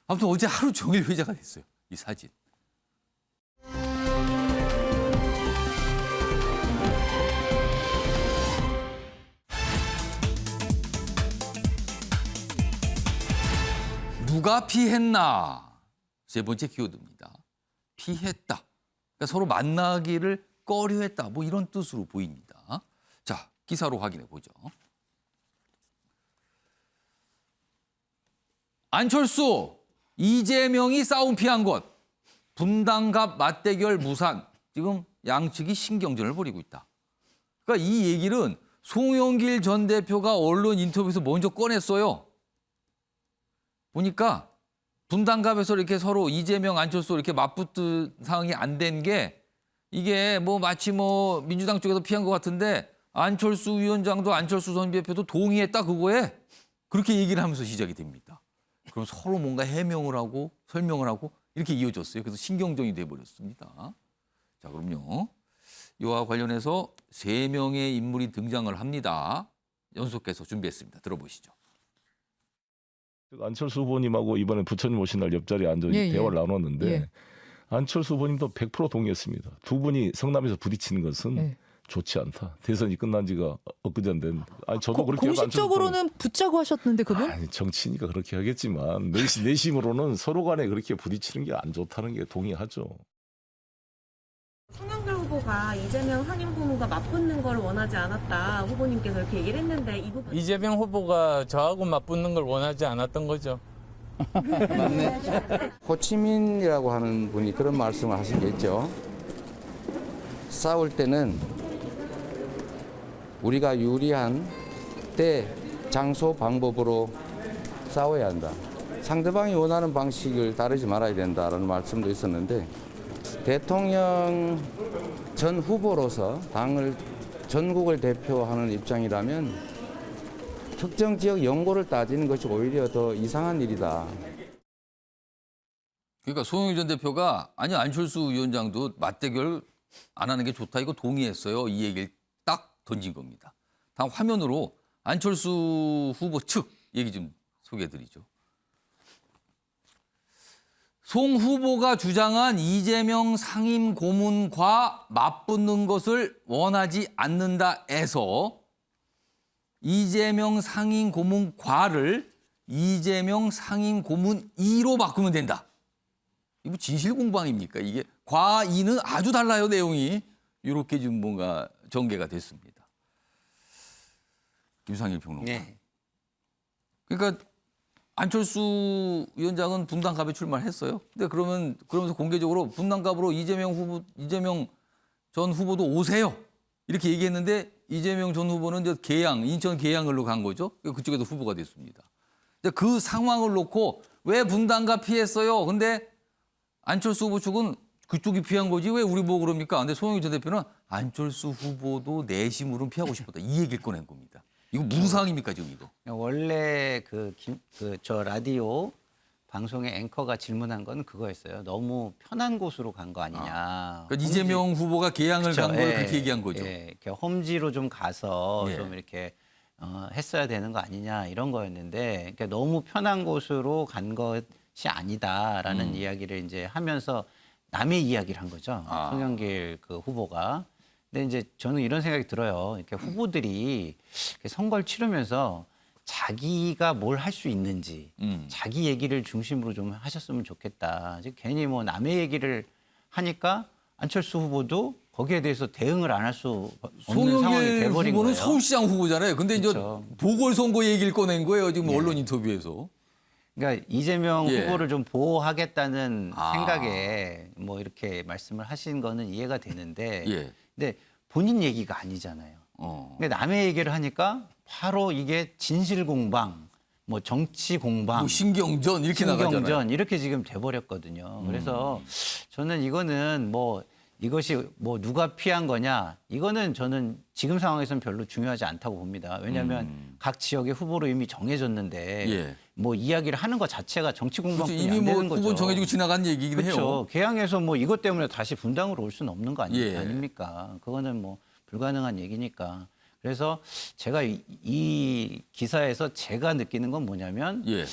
아무튼 어제 하루 종일 회자가 됐어요. 이 사진. 누가 피했나? 세 번째 키워드입니다. 피했다. 그러니까 서로 만나기를 꺼려했다. 뭐 이런 뜻으로 보입니다. 자, 기사로 확인해 보죠. 안철수, 이재명이 싸움 피한 것. 분당갑 맞대결 무산. 지금 양측이 신경전을 벌이고 있다. 그러니까 이 얘기는 송영길 전 대표가 언론 인터뷰에서 먼저 꺼냈어요. 보니까 분당갑에서 이렇게 서로 이재명, 안철수 이렇게 맞붙은 상황이 안 된 게 이게 뭐 마치 뭐 민주당 쪽에서 피한 것 같은데 안철수 위원장도 안철수 전 대표도 동의했다 그거에 그렇게 얘기를 하면서 시작이 됩니다. 그럼 서로 뭔가 해명을 하고 설명을 하고 이렇게 이어졌어요. 그래서 신경전이 돼버렸습니다. 자, 그럼요. 이와 관련해서 3명의 인물이 등장을 합니다. 연속해서 준비했습니다. 들어보시죠. 안철수 후보님하고 이번에 부처님 오신 날 옆자리에 앉아 대화를 나눴는데 안철수 후보님도 100% 동의했습니다. 두 분이 성남에서 부딪히는 것은 좋지 않다. 대선이 끝난 지가 엊그제인데 아니 저도 그렇게 공식적으로는 붙자고 하셨는데 그분? 아니 정치니까 그렇게 하겠지만 내심으로는 서로 간에 그렇게 부딪히는 게 안 좋다는 게 동의하죠. 송영길 후보가 이재명 상임 고문과 맞붙는 걸 원하지 않았다. 후보님께서 이렇게 얘기를 했는데 이 부분 이재명 후보가 저하고 맞붙는 걸 원하지 않았던 거죠. 맞네. 호치민이라고 하는 분이 그런 말씀을 하시겠죠. 싸울 때는 우리가 유리한 때, 장소, 방법으로 싸워야 한다. 상대방이 원하는 방식을 따르지 말아야 된다라는 말씀도 있었는데 대통령 전 후보로서 당을 전국을 대표하는 입장이라면 특정 지역 연고를 따지는 것이 오히려 더 이상한 일이다. 그러니까 송영길 전 대표가 아니 안철수 위원장도 맞대결 안 하는 게 좋다 이거 동의했어요. 이 얘기를 딱 던진 겁니다. 다음 화면으로 안철수 후보 측 얘기 좀 소개해드리죠. 송 후보가 주장한 이재명 상임 고문과 맞붙는 것을 원하지 않는다에서 이재명 상임 고문 과를 이재명 상임 고문 이로 바꾸면 된다. 이거 진실 공방입니까? 이게 과 이는 아주 달라요, 내용이. 이렇게 지금 뭔가 전개가 됐습니다. 김상일 평론가. 네. 그러니까 안철수 위원장은 분당갑에 출마를 했어요. 근데 그러면서 공개적으로 분당갑으로 이재명 전 후보도 오세요. 이렇게 얘기했는데 이재명 전 후보는 이제 인천 계양을로 간 거죠. 그쪽에도 후보가 됐습니다. 그 상황을 놓고 왜 분당갑 피했어요? 근데 안철수 후보 측은 그쪽이 피한 거지 왜 우리 보고 그럽니까? 근데 송영길 전 대표는 안철수 후보도 내심으로는 피하고 싶었다. 이 얘기를 꺼낸 겁니다. 이거 무슨 상황입니까 지금 이거? 원래 저 라디오 방송의 앵커가 질문한 건 그거였어요. 너무 편한 곳으로 간 거 아니냐. 그러니까 이재명 후보가 계양을 간 걸 그렇게 얘기한 거죠. 이렇게 험지로 좀 가서 예. 좀 이렇게 했어야 되는 거 아니냐 이런 거였는데 그러니까 너무 편한 곳으로 간 것이 아니다라는 이야기를 이제 하면서 남의 이야기를 한 거죠. 송영길 그 후보가. 근데 이제 저는 이런 생각이 들어요. 이렇게 후보들이 이렇게 선거를 치르면서 자기가 뭘 할 수 있는지 자기 얘기를 중심으로 좀 하셨으면 좋겠다. 괜히 뭐 남의 얘기를 하니까 안철수 후보도 거기에 대해서 대응을 안 할 수 없는 상황이 송영길 돼버린 후보는 거예요. 서울시장 후보잖아요. 근데 그렇죠. 이제 보궐선거 얘기를 꺼낸 거예요. 지금 언론 인터뷰에서. 그러니까 이재명 예. 후보를 좀 보호하겠다는 생각에 뭐 이렇게 말씀을 하신 거는 이해가 되는데 예. 근데 본인 얘기가 아니잖아요. 근데 남의 얘기를 하니까 바로 이게 진실 공방, 뭐 정치 공방, 뭐 신경전 이렇게 나가잖아요. 신경전 이렇게 지금 돼버렸거든요. 그래서 저는 이거는 뭐 이것이 뭐 누가 피한 거냐 이거는 저는 지금 상황에서는 별로 중요하지 않다고 봅니다. 왜냐하면 각 지역의 후보로 이미 정해졌는데 예. 뭐 이야기를 하는 것 자체가 정치 공방뿐이 그렇죠. 이미 안 뭐 되는 거죠. 후보 정해지고 지나간 얘기긴 그렇죠. 해요. 개항에서 뭐 이것 때문에 다시 분당으로 올 수는 없는 거 예. 아닙니까? 그거는 뭐 불가능한 얘기니까. 그래서 제가 이 기사에서 제가 느끼는 건 뭐냐면 예.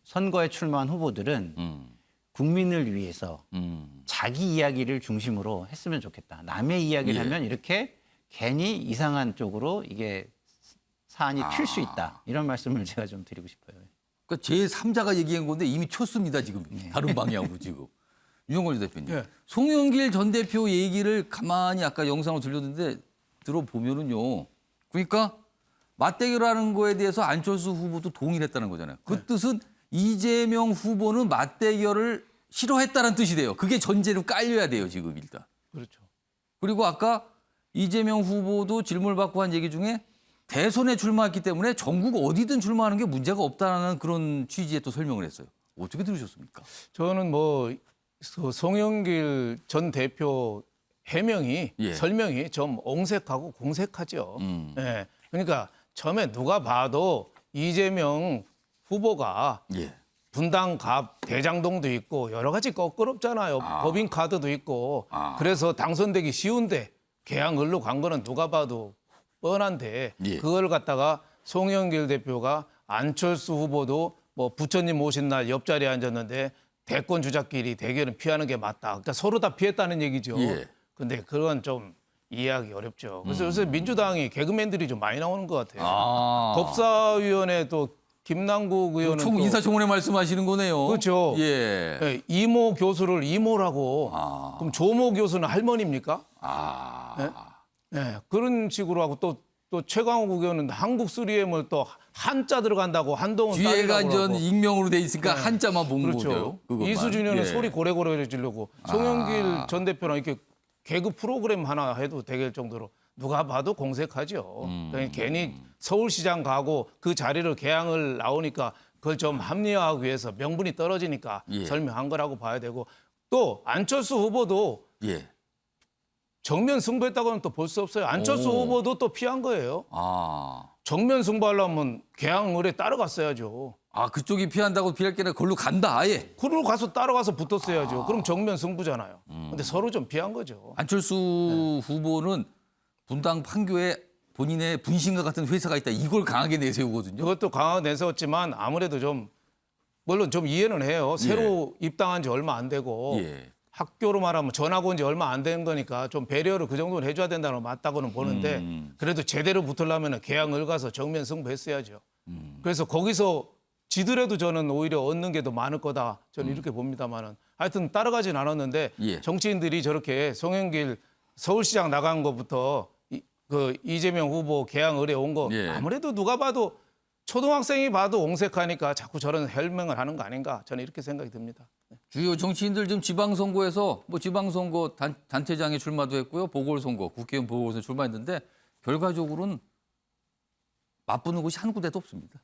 선거에 출마한 후보들은 국민을 위해서 자기 이야기를 중심으로 했으면 좋겠다. 남의 이야기를 예. 하면 이렇게 괜히 이상한 쪽으로 이게 사안이 튈 수 있다. 이런 말씀을 제가 좀 드리고 싶어요. 그러니까 제3자가 얘기한 건데 이미 쳤습니다. 지금 다른 방향으로 지금. 유영걸 대표님. 예. 송영길 전 대표 얘기를 가만히 아까 영상을 들려드는데 들어보면은요. 그러니까 맞대결하는 거에 대해서 안철수 후보도 동의를 했다는 거잖아요. 그 뜻은 이재명 후보는 맞대결을 싫어했다는 뜻이 돼요. 그게 전제로 깔려야 돼요. 지금 일단. 그렇죠. 그리고 아까 이재명 후보도 질문을 받고 한 얘기 중에 대선에 출마했기 때문에 전국 어디든 출마하는 게 문제가 없다는 그런 취지의 또 설명을 했어요. 어떻게 들으셨습니까? 저는 뭐 송영길 전 대표 해명이 예. 설명이 좀 옹색하고 공색하죠. 예. 그러니까 처음에 누가 봐도 이재명 후보가 예. 분당갑 대장동도 있고 여러 가지 껄끄럽잖아요. 법인카드도 있고 그래서 당선되기 쉬운데 개항을로 간 거는 누가 봐도 뻔한데 예. 그걸 갖다가 송영길 대표가 안철수 후보도 뭐 부처님 오신 날 옆자리에 앉았는데 대권 주자끼리 대결은 피하는 게 맞다. 그러니까 서로 다 피했다는 얘기죠. 예. 근데 그건 좀 이해하기 어렵죠. 그래서 요새 민주당이 개그맨들이 좀 많이 나오는 것 같아요. 법사위원회 또 김남국 의원은 또 인사청문회 말씀하시는 거네요. 그렇죠. 예. 예, 이모 교수를 이모라고. 그럼 조모 교수는 할머니입니까? 예, 그런 식으로 하고 또 최강욱 의원은 한국 3M을 또 한자 들어간다고 한동훈 뒤에가 딸이라고 전 하고. 익명으로 돼 있으니까 네. 한자만 본 그렇죠. 거죠. 그것만. 이수진 의원은 예. 소리 고래고래 지르고 송영길 전 대표는 이렇게 개그 프로그램 하나 해도 되게 정도로 누가 봐도 공색하죠. 그러니까 괜히 서울시장 가고 그 자리를 개항을 나오니까 그걸 좀 합리화하기 위해서 명분이 떨어지니까 예. 설명한 거라고 봐야 되고 또 안철수 후보도 예. 정면 승부했다고는 또 볼 수 없어요. 안철수 오. 후보도 또 피한 거예요. 아. 정면 승부하려면 개항을에 따라갔어야죠. 아, 그쪽이 피한다고 피할 게 아니라 걸로 간다, 아예. 그로 가서 따라가서 붙었어야죠. 그럼 정면 승부잖아요. 근데 서로 좀 피한 거죠. 안철수 후보는 분당 판교에 본인의 분신과 같은 회사가 있다. 이걸 강하게 내세우거든요. 그것도 강하게 내세웠지만 아무래도 좀 물론 좀 이해는 해요. 새로 입당한 지 얼마 안 되고 예. 학교로 말하면 전학 온 지 얼마 안 된 거니까 좀 배려를 그 정도는 해줘야 된다는 건 맞다고는 보는데 그래도 제대로 붙으려면 계양을 가서 정면 승부했어야죠. 그래서 거기서 지더라도 저는 오히려 얻는 게 더 많을 거다. 저는 이렇게 봅니다만은 하여튼 따라가진 않았는데 예. 정치인들이 저렇게 송영길 서울시장 나간 것부터 이재명 후보 개항 의뢰 온 거 예. 아무래도 누가 봐도 초등학생이 봐도 옹색하니까 자꾸 저런 혈맹을 하는 거 아닌가 저는 이렇게 생각이 듭니다. 주요 정치인들 지금 지방선거에서 뭐 지방선거 단체장에 출마도 했고요. 보궐선거, 국회의원 보궐선거 출마했는데 결과적으로는 맞붙는 곳이 한 군데도 없습니다.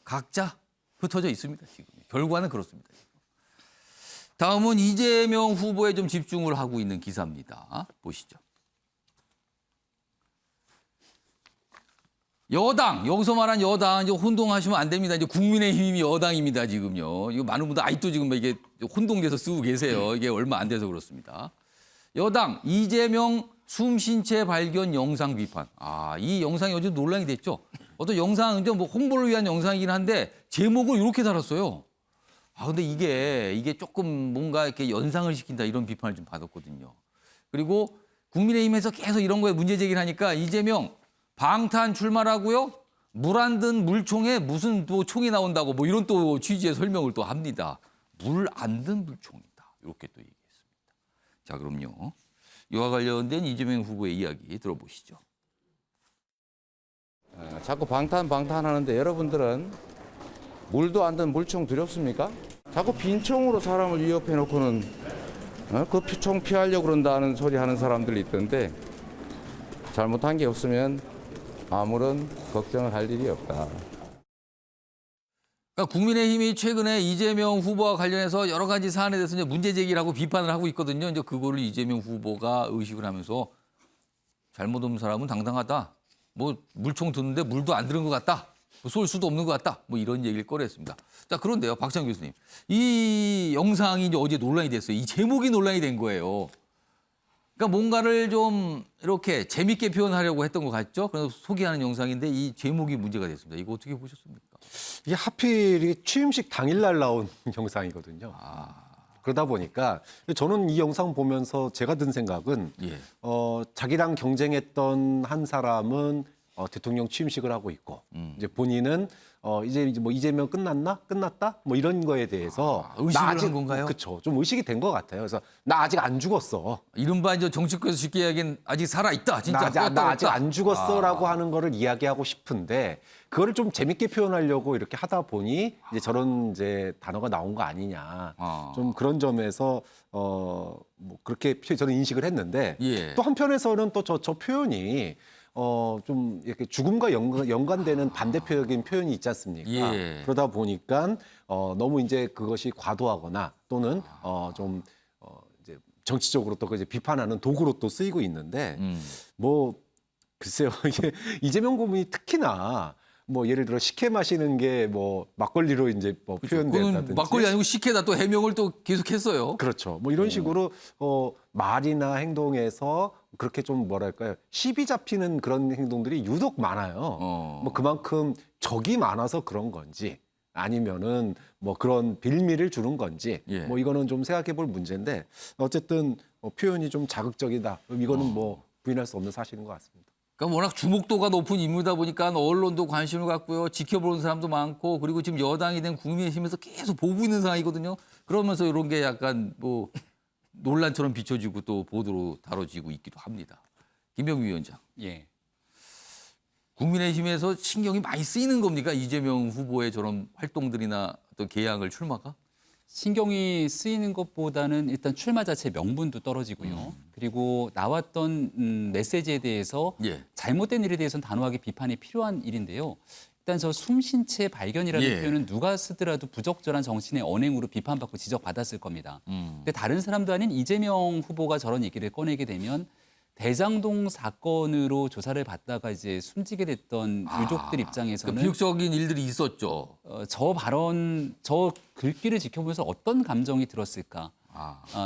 각자 흩어져 있습니다. 지금 결과는 그렇습니다. 다음은 이재명 후보에 좀 집중을 하고 있는 기사입니다. 보시죠. 여당, 여기서 말한 여당, 이제 혼동하시면 안 됩니다. 이제 국민의힘이 여당입니다, 지금요. 이거 많은 분들 아직도 지금 이게 혼동돼서 쓰고 계세요. 이게 얼마 안 돼서 그렇습니다. 여당, 이재명 숨쉰채 발견 영상 비판. 이 영상이 어제 논란이 됐죠. 어떤 영상, 뭐 홍보를 위한 영상이긴 한데 제목을 이렇게 달았어요. 근데 이게 조금 뭔가 이렇게 연상을 시킨다 이런 비판을 좀 받았거든요. 그리고 국민의힘에서 계속 이런 거에 문제 제기를 하니까 이재명 방탄 출마라고요? 물 안 든 물총에 무슨 또 총이 나온다고 뭐 이런 또 취지의 설명을 또 합니다. 물 안 든 물총이다. 이렇게 또 얘기했습니다. 자, 그럼요. 이와 관련된 이재명 후보의 이야기 들어보시죠. 자꾸 방탄하는데 여러분들은 물도 안 든 물총 두렵습니까? 자꾸 빈총으로 사람을 위협해 놓고는 그 총 피하려고 그런다는 소리 하는 사람들이 있던데 잘못한 게 없으면 아무런 걱정을 할 일이 없다. 그러니까 국민의힘이 최근에 이재명 후보와 관련해서 여러 가지 사안에 대해서 이제 문제 제기를 하고 비판을 하고 있거든요. 이제 그거를 이재명 후보가 의식을 하면서 잘못 없는 사람은 당당하다. 뭐 물총 드는데 물도 안 들은 것 같다. 뭐 쏠 수도 없는 것 같다. 뭐 이런 얘기를 꺼냈습니다. 자, 그런데요, 박찬 교수님, 이 영상이 이제 어제 논란이 됐어요. 이 제목이 논란이 된 거예요. 그러니까 뭔가를 좀 이렇게 재밌게 표현하려고 했던 것 같죠? 그래서 소개하는 영상인데 이 제목이 문제가 됐습니다. 이거 어떻게 보셨습니까? 이게 하필 취임식 당일날 나온 영상이거든요. 그러다 보니까 저는 이 영상 보면서 제가 든 생각은 자기랑 경쟁했던 한 사람은 대통령 취임식을 하고 있고 이제 본인은 이제 뭐 이재명 끝났다 뭐 이런 거에 대해서 의식을 한 건가요? 그렇죠. 좀 의식이 된 것 같아요. 그래서 나 아직 안 죽었어. 이른바 이제 정치권에서 쉽게 이야기하기엔 아직 살아 있다. 진짜 나 아직 안 죽었어라고 하는 거를 이야기하고 싶은데 그거를 좀 재밌게 표현하려고 이렇게 하다 보니 이제 저런 이제 단어가 나온 거 아니냐. 좀 그런 점에서 뭐 그렇게 저는 인식을 했는데 또 한편에서는 또 저 표현이 좀 이렇게 죽음과 연관되는 반대표적인 표현이 있지 않습니까? 그러다 보니까 너무 이제 그것이 과도하거나 또는 좀 이제 정치적으로 또 이제 비판하는 도구로 또 쓰이고 있는데 뭐 글쎄요 이게 이재명 고문이 특히나 뭐 예를 들어 식혜 마시는 게 뭐 막걸리로 이제 뭐 표현된다든지 막걸리 아니고 식혜다 또 해명을 또 계속했어요. 그렇죠. 뭐 이런 식으로 말이나 행동에서 그렇게 좀 뭐랄까요 시비 잡히는 그런 행동들이 유독 많아요. 뭐 그만큼 적이 많아서 그런 건지 아니면은 뭐 그런 빌미를 주는 건지 뭐 이거는 좀 생각해 볼 문제인데 어쨌든 표현이 좀 자극적이다. 이거는 뭐 부인할 수 없는 사실인 것 같습니다. 그러니까 워낙 주목도가 높은 인물이다 보니까 언론도 관심을 갖고요. 지켜보는 사람도 많고 그리고 지금 여당이 된 국민의힘에서 계속 보고 있는 상황이거든요. 그러면서 이런 게 약간 뭐 논란처럼 비춰지고 또 보도로 다뤄지고 있기도 합니다. 김병규 위원장. 국민의힘에서 신경이 많이 쓰이는 겁니까? 이재명 후보의 저런 활동들이나 어떤 개항을 출마가? 신경이 쓰이는 것보다는 일단 출마 자체 명분도 떨어지고요. 그리고 나왔던 메시지에 대해서 잘못된 일에 대해서는 단호하게 비판이 필요한 일인데요. 일단 저 숨쉰 채 발견이라는 표현은 누가 쓰더라도 부적절한 정신의 언행으로 비판받고 지적받았을 겁니다. 근데 다른 사람도 아닌 이재명 후보가 저런 얘기를 꺼내게 되면 대장동 사건으로 조사를 받다가 이제 숨지게 됐던 유족들 입장에서는 비극적인 일들이 있었죠. 저 발언, 저 글귀를 지켜보면서 어떤 감정이 들었을까?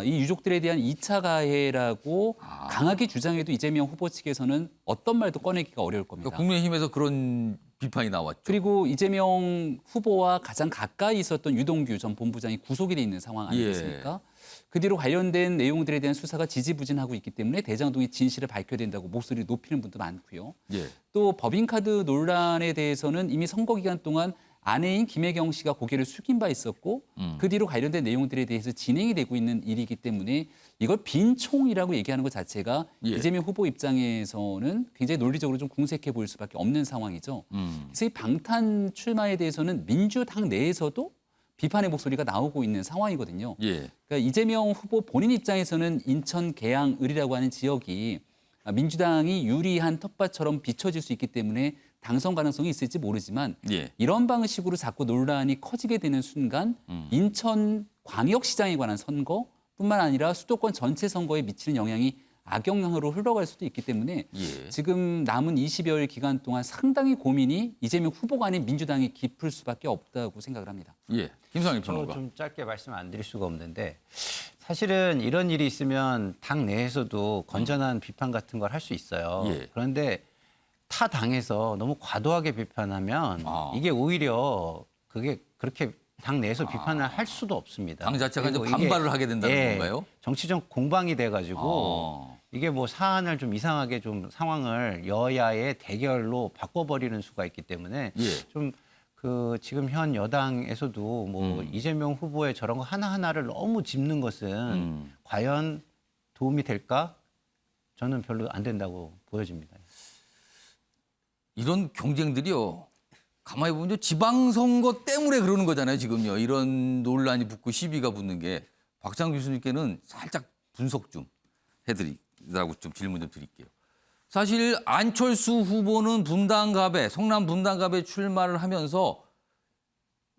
이 유족들에 대한 2차 가해라고 강하게 주장해도 이재명 후보 측에서는 어떤 말도 꺼내기가 어려울 겁니다. 그러니까 국민의힘에서 그런 비판이 나왔죠. 그리고 이재명 후보와 가장 가까이 있었던 유동규 전 본부장이 구속이 돼 있는 상황 아니겠습니까? 그 뒤로 관련된 내용들에 대한 수사가 지지부진하고 있기 때문에 대장동의 진실을 밝혀야 된다고 목소리를 높이는 분도 많고요. 예. 또 법인카드 논란에 대해서는 이미 선거 기간 동안 아내인 김혜경 씨가 고개를 숙인 바 있었고 그 뒤로 관련된 내용들에 대해서 진행이 되고 있는 일이기 때문에 이걸 빈총이라고 얘기하는 것 자체가 이재명 후보 입장에서는 굉장히 논리적으로 좀 궁색해 보일 수밖에 없는 상황이죠. 그래서 이 방탄 출마에 대해서는 민주당 내에서도 비판의 목소리가 나오고 있는 상황이거든요. 그러니까 이재명 후보 본인 입장에서는 인천 계양을이라고 하는 지역이 민주당이 유리한 텃밭처럼 비춰질 수 있기 때문에 당선 가능성이 있을지 모르지만 이런 방식으로 자꾸 논란이 커지게 되는 순간 인천 광역시장에 관한 선거뿐만 아니라 수도권 전체 선거에 미치는 영향이 악영향으로 흘러갈 수도 있기 때문에 지금 남은 20여일 기간 동안 상당히 고민이 이재명 후보가 아닌 민주당이 깊을 수밖에 없다고 생각을 합니다. 김상일 평론가. 좀 짧게 말씀 안 드릴 수가 없는데 사실은 이런 일이 있으면 당 내에서도 건전한 비판 같은 걸 할 수 있어요. 그런데 타 당에서 너무 과도하게 비판하면 이게 오히려 그게 그렇게 당 내에서 비판을 할 수도 없습니다. 당 자체가 이제 반발을 하게 된다는 건가요? 정치적 공방이 돼가지고 이게 뭐 사안을 좀 이상하게 좀 상황을 여야의 대결로 바꿔버리는 수가 있기 때문에 좀 그 지금 현 여당에서도 뭐 이재명 후보의 저런 거 하나하나를 너무 짚는 것은 과연 도움이 될까? 저는 별로 안 된다고 보여집니다. 이런 경쟁들이요. 가만히 보면 지방선거 때문에 그러는 거잖아요. 지금요. 이런 논란이 붙고 시비가 붙는 게. 박장 교수님께는 살짝 분석 좀 해드리라고 좀 질문 좀 드릴게요. 사실 안철수 후보는 분당갑에 성남 분당갑에 출마를 하면서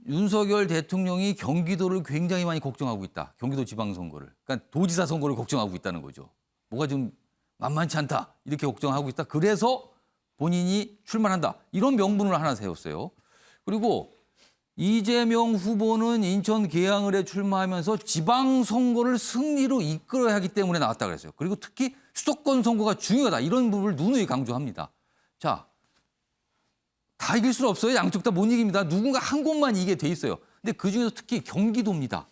윤석열 대통령이 경기도를 굉장히 많이 걱정하고 있다. 경기도 지방선거를. 그러니까 도지사 선거를 걱정하고 있다는 거죠. 뭐가 좀 만만치 않다. 이렇게 걱정하고 있다. 그래서 본인이 출마한다. 이런 명분을 하나 세웠어요. 그리고 이재명 후보는 인천 계양을에 출마하면서 지방선거를 승리로 이끌어야 하기 때문에 나왔다 그랬어요. 그리고 특히 수도권 선거가 중요하다. 이런 부분을 누누이 강조합니다. 자, 다 이길 수는 없어요. 양쪽 다 못 이깁니다. 누군가 한 곳만 이기게 돼 있어요. 근데 그중에서 특히 경기도입니다.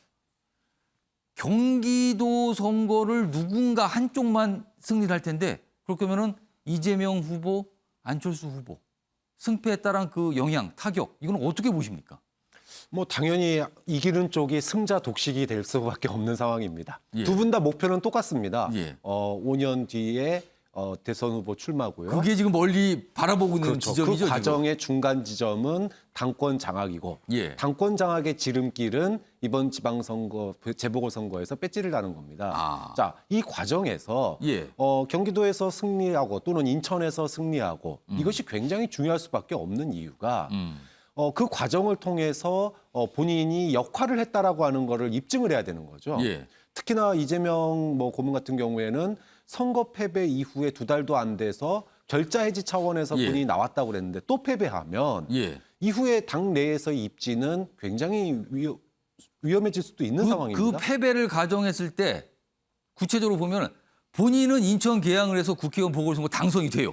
경기도 선거를 누군가 한쪽만 승리를 할 텐데 그렇게 하면은 이재명 후보, 안철수 후보 승패에 따른 그 영향, 타격 이건 어떻게 보십니까? 뭐 당연히 이기는 쪽이 승자 독식이 될 수밖에 없는 상황입니다. 두 분 다 목표는 똑같습니다. 5년 뒤에 대선 후보 출마고요. 그게 지금 멀리 바라보고 있는 그렇죠. 지점이죠. 그 과정의 중간 지점은 당권 장악이고 당권 장악의 지름길은 이번 지방선거 재보궐선거에서 배지를 다는 겁니다. 자, 이 과정에서 경기도에서 승리하고 또는 인천에서 승리하고 이것이 굉장히 중요할 수밖에 없는 이유가 그 과정을 통해서 본인이 역할을 했다라고 하는 거를 입증을 해야 되는 거죠. 특히나 이재명 고문 같은 경우에는 선거 패배 이후에 2달도 안 돼서 결자 해지 차원에서 본인이 나왔다고 그랬는데 또 패배하면 이후에 당 내에서의 입지는 굉장히 위험해질 수도 있는 상황입니다. 그 패배를 가정했을 때 구체적으로 보면 본인은 인천 계양을 해서 국회의원 보궐선거 당선이 돼요.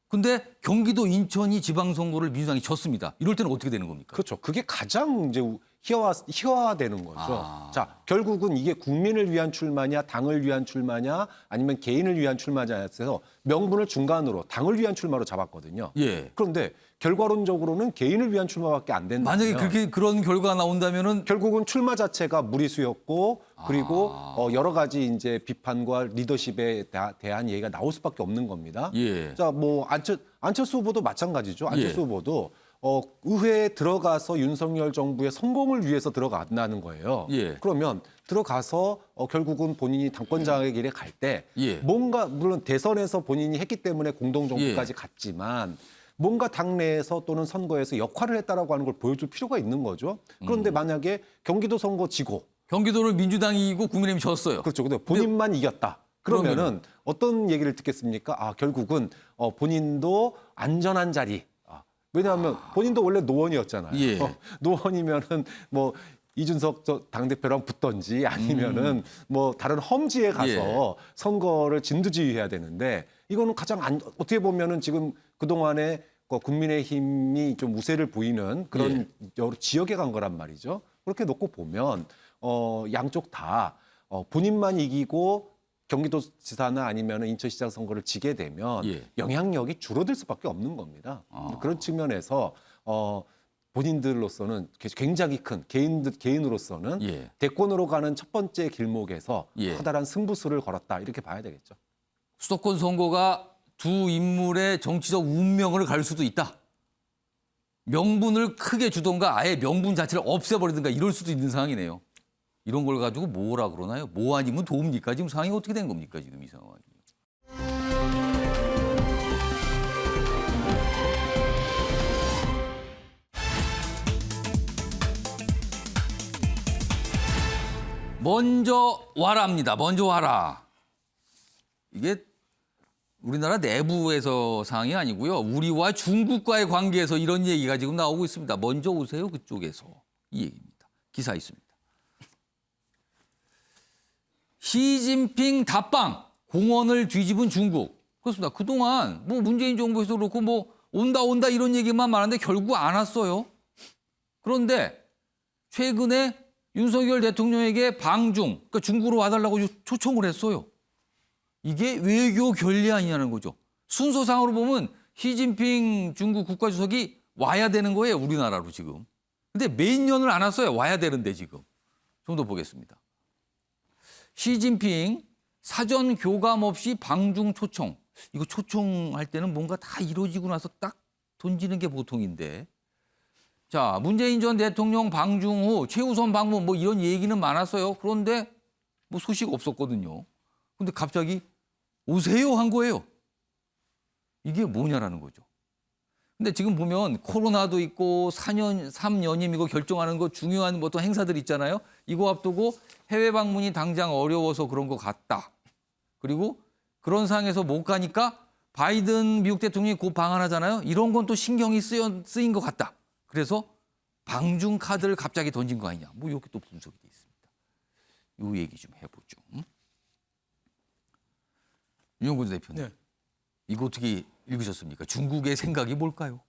근데 경기도 인천이 지방선거를 민주당이 졌습니다. 이럴 때는 어떻게 되는 겁니까? 그렇죠. 그게 가장 이제 희화화되는 거죠. 자, 결국은 이게 국민을 위한 출마냐, 당을 위한 출마냐, 아니면 개인을 위한 출마냐에 해서 명분을 중간으로 당을 위한 출마로 잡았거든요. 그런데 결과론적으로는 개인을 위한 출마밖에 안 된다. 만약에 그런 결과가 나온다면은 결국은 출마 자체가 무리수였고 그리고 여러 가지 이제 비판과 리더십에 대한 얘기가 나올 수밖에 없는 겁니다. 자, 뭐 안철수 후보도 마찬가지죠. 안철수 후보도 의회에 들어가서 윤석열 정부의 성공을 위해서 들어간다는 거예요. 그러면 들어가서 결국은 본인이 당권 장악의 길에 갈 때 뭔가 물론 대선에서 본인이 했기 때문에 공동정부까지 갔지만 뭔가 당내에서 또는 선거에서 역할을 했다라고 하는 걸 보여줄 필요가 있는 거죠. 그런데 만약에 경기도 선거 지고 경기도를 민주당이 이기고 국민의힘이 졌어요. 그렇죠. 근데 본인만 이겼다. 그러면은 어떤 얘기를 듣겠습니까? 결국은 본인도 안전한 자리. 왜냐하면 본인도 원래 노원이었잖아요. 노원이면은 뭐 이준석 당대표랑 붙던지 아니면은 뭐 다른 험지에 가서 선거를 진두지휘해야 되는데 이거는 가장 어떻게 보면은 지금 그동안에 국민의힘이 좀 우세를 보이는 그런 여러 지역에 간 거란 말이죠. 그렇게 놓고 보면 양쪽 다 본인만 이기고 경기도지사나 아니면 인천시장 선거를 지게 되면 영향력이 줄어들 수밖에 없는 겁니다. 그런 측면에서 본인들로서는 굉장히 큰 개인으로서는 대권으로 가는 첫 번째 길목에서 커다란 승부수를 걸었다 이렇게 봐야 되겠죠. 수도권 선거가 두 인물의 정치적 운명을 갈 수도 있다. 명분을 크게 주던가 아예 명분 자체를 없애버리든가 이럴 수도 있는 상황이네요. 이런 걸 가지고 뭐라 그러나요? 뭐 아니면 도움입니까? 지금 상황이 어떻게 된 겁니까? 지금 이 상황이. 먼저 와라입니다. 먼저 와라. 이게 우리나라 내부에서 상황이 아니고요. 우리와 중국과의 관계에서 이런 얘기가 지금 나오고 있습니다. 먼저 오세요. 그쪽에서. 이 얘기입니다. 기사 있습니다. 시진핑 답방, 공언을 뒤집은 중국. 그렇습니다. 그동안 뭐 문재인 정부에서 그렇고 뭐 온다 이런 얘기만 많은데 결국 안 왔어요. 그런데 최근에 윤석열 대통령에게 방중, 그러니까 중국으로 와달라고 초청을 했어요. 이게 외교 결례 아니냐는 거죠. 순서상으로 보면 시진핑 중국 국가주석이 와야 되는 거예요. 우리나라로 지금. 근데 몇 년을 안 왔어요. 와야 되는데 지금. 좀 더 보겠습니다. 시진핑 사전 교감 없이 방중 초청. 이거 초청할 때는 뭔가 다 이루어지고 나서 딱 던지는 게 보통인데. 자, 문재인 전 대통령 방중 후 최우선 방문 뭐 이런 얘기는 많았어요. 그런데 뭐 소식 없었거든요. 근데 갑자기 오세요 한 거예요. 이게 뭐냐라는 거죠. 근데 지금 보면 코로나도 있고 3연임 이거 결정하는 거 중요한 어떤 행사들 있잖아요. 이거 앞두고 해외 방문이 당장 어려워서 그런 것 같다. 그리고 그런 상황에서 못 가니까 바이든 미국 대통령이 곧 방한하잖아요. 이런 건 또 신경이 쓰인 것 같다. 그래서 방중 카드를 갑자기 던진 거 아니냐. 뭐 이렇게 또 분석이 돼 있습니다. 이 얘기 좀 해보죠. 윤영근 대표님. 네. 이거 어떻게 읽으셨습니까? 중국의 생각이 뭘까요?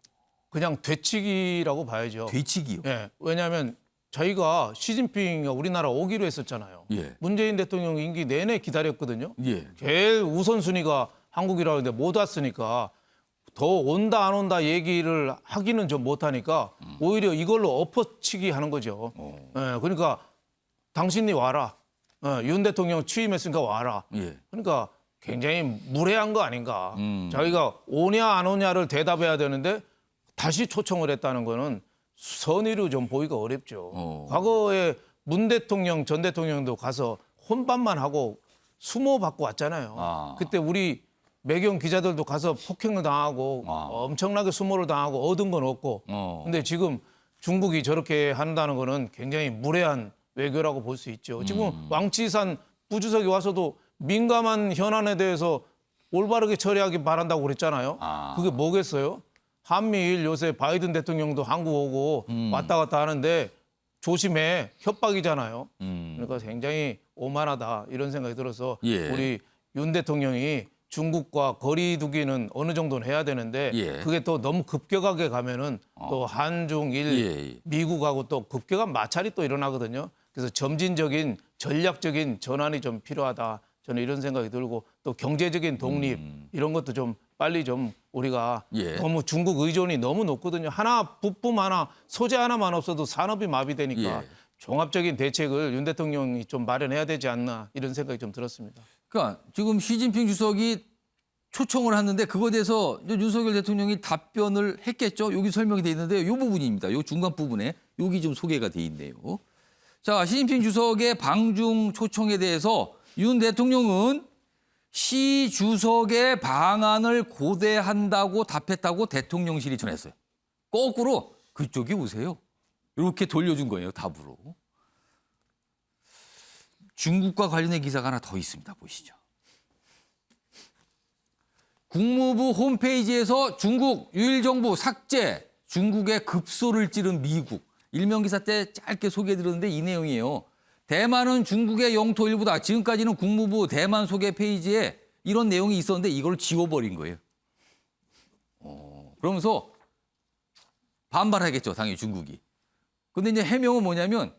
그냥 되치기라고 봐야죠. 되치기요? 예. 왜냐하면 저희가 시진핑이 우리나라 오기로 했었잖아요. 문재인 대통령 임기 내내 기다렸거든요. 제일 우선순위가 한국이라고 했는데 못 왔으니까 더 온다 안 온다 얘기를 하기는 좀 못하니까 오히려 이걸로 엎어치기 하는 거죠. 예. 그러니까 당신이 와라. 윤 대통령 취임했으니까 와라. 그러니까 굉장히 무례한 거 아닌가. 자기가 오냐 안 오냐를 대답해야 되는데 다시 초청을 했다는 거는 선의로 좀 보기가 어렵죠. 과거에 문 대통령, 전 대통령도 가서 혼밥만 하고 수모 받고 왔잖아요. 그때 우리 매경 기자들도 가서 폭행을 당하고 엄청나게 수모를 당하고 얻은 건 없고. 근데 지금 중국이 저렇게 한다는 거는 굉장히 무례한 외교라고 볼 수 있죠. 지금 왕치산 부주석이 와서도 민감한 현안에 대해서 올바르게 처리하기 바란다고 그랬잖아요. 그게 뭐겠어요? 한미일 요새 바이든 대통령도 한국 오고 왔다 갔다 하는데 조심해, 협박이잖아요. 그러니까 굉장히 오만하다 이런 생각이 들어서 우리 윤 대통령이 중국과 거리 두기는 어느 정도는 해야 되는데 그게 또 너무 급격하게 가면은 또 한중일 미국하고 또 급격한 마찰이 또 일어나거든요. 그래서 점진적인 전략적인 전환이 좀 필요하다. 저는 이런 생각이 들고 또 경제적인 독립 이런 것도 좀 빨리 좀 우리가 너무 중국 의존이 너무 높거든요. 하나 부품 하나 소재 하나만 없어도 산업이 마비되니까 종합적인 대책을 윤 대통령이 좀 마련해야 되지 않나 이런 생각이 좀 들었습니다. 그러니까 지금 시진핑 주석이 초청을 하는데 그거에 대해서 윤석열 대통령이 답변을 했겠죠. 여기 설명이 돼 있는데요. 이 부분입니다. 이 중간 부분에 여기 좀 소개가 돼 있네요. 자, 시진핑 주석의 방중 초청에 대해서 윤 대통령은 시 주석의 방안을 고대한다고 답했다고 대통령실이 전했어요. 거꾸로 그쪽이 오세요. 이렇게 돌려준 거예요, 답으로. 중국과 관련된 기사가 하나 더 있습니다. 보시죠. 국무부 홈페이지에서 중국 유일정부 삭제, 중국의 급소를 찌른 미국. 일면 기사 때 짧게 소개해드렸는데 이 내용이에요. 대만은 중국의 영토 일부다. 지금까지는 국무부 대만 소개 페이지에 이런 내용이 있었는데 이걸 지워버린 거예요. 그러면서 반발하겠죠, 당연히 중국이. 근데 이제 해명은 뭐냐면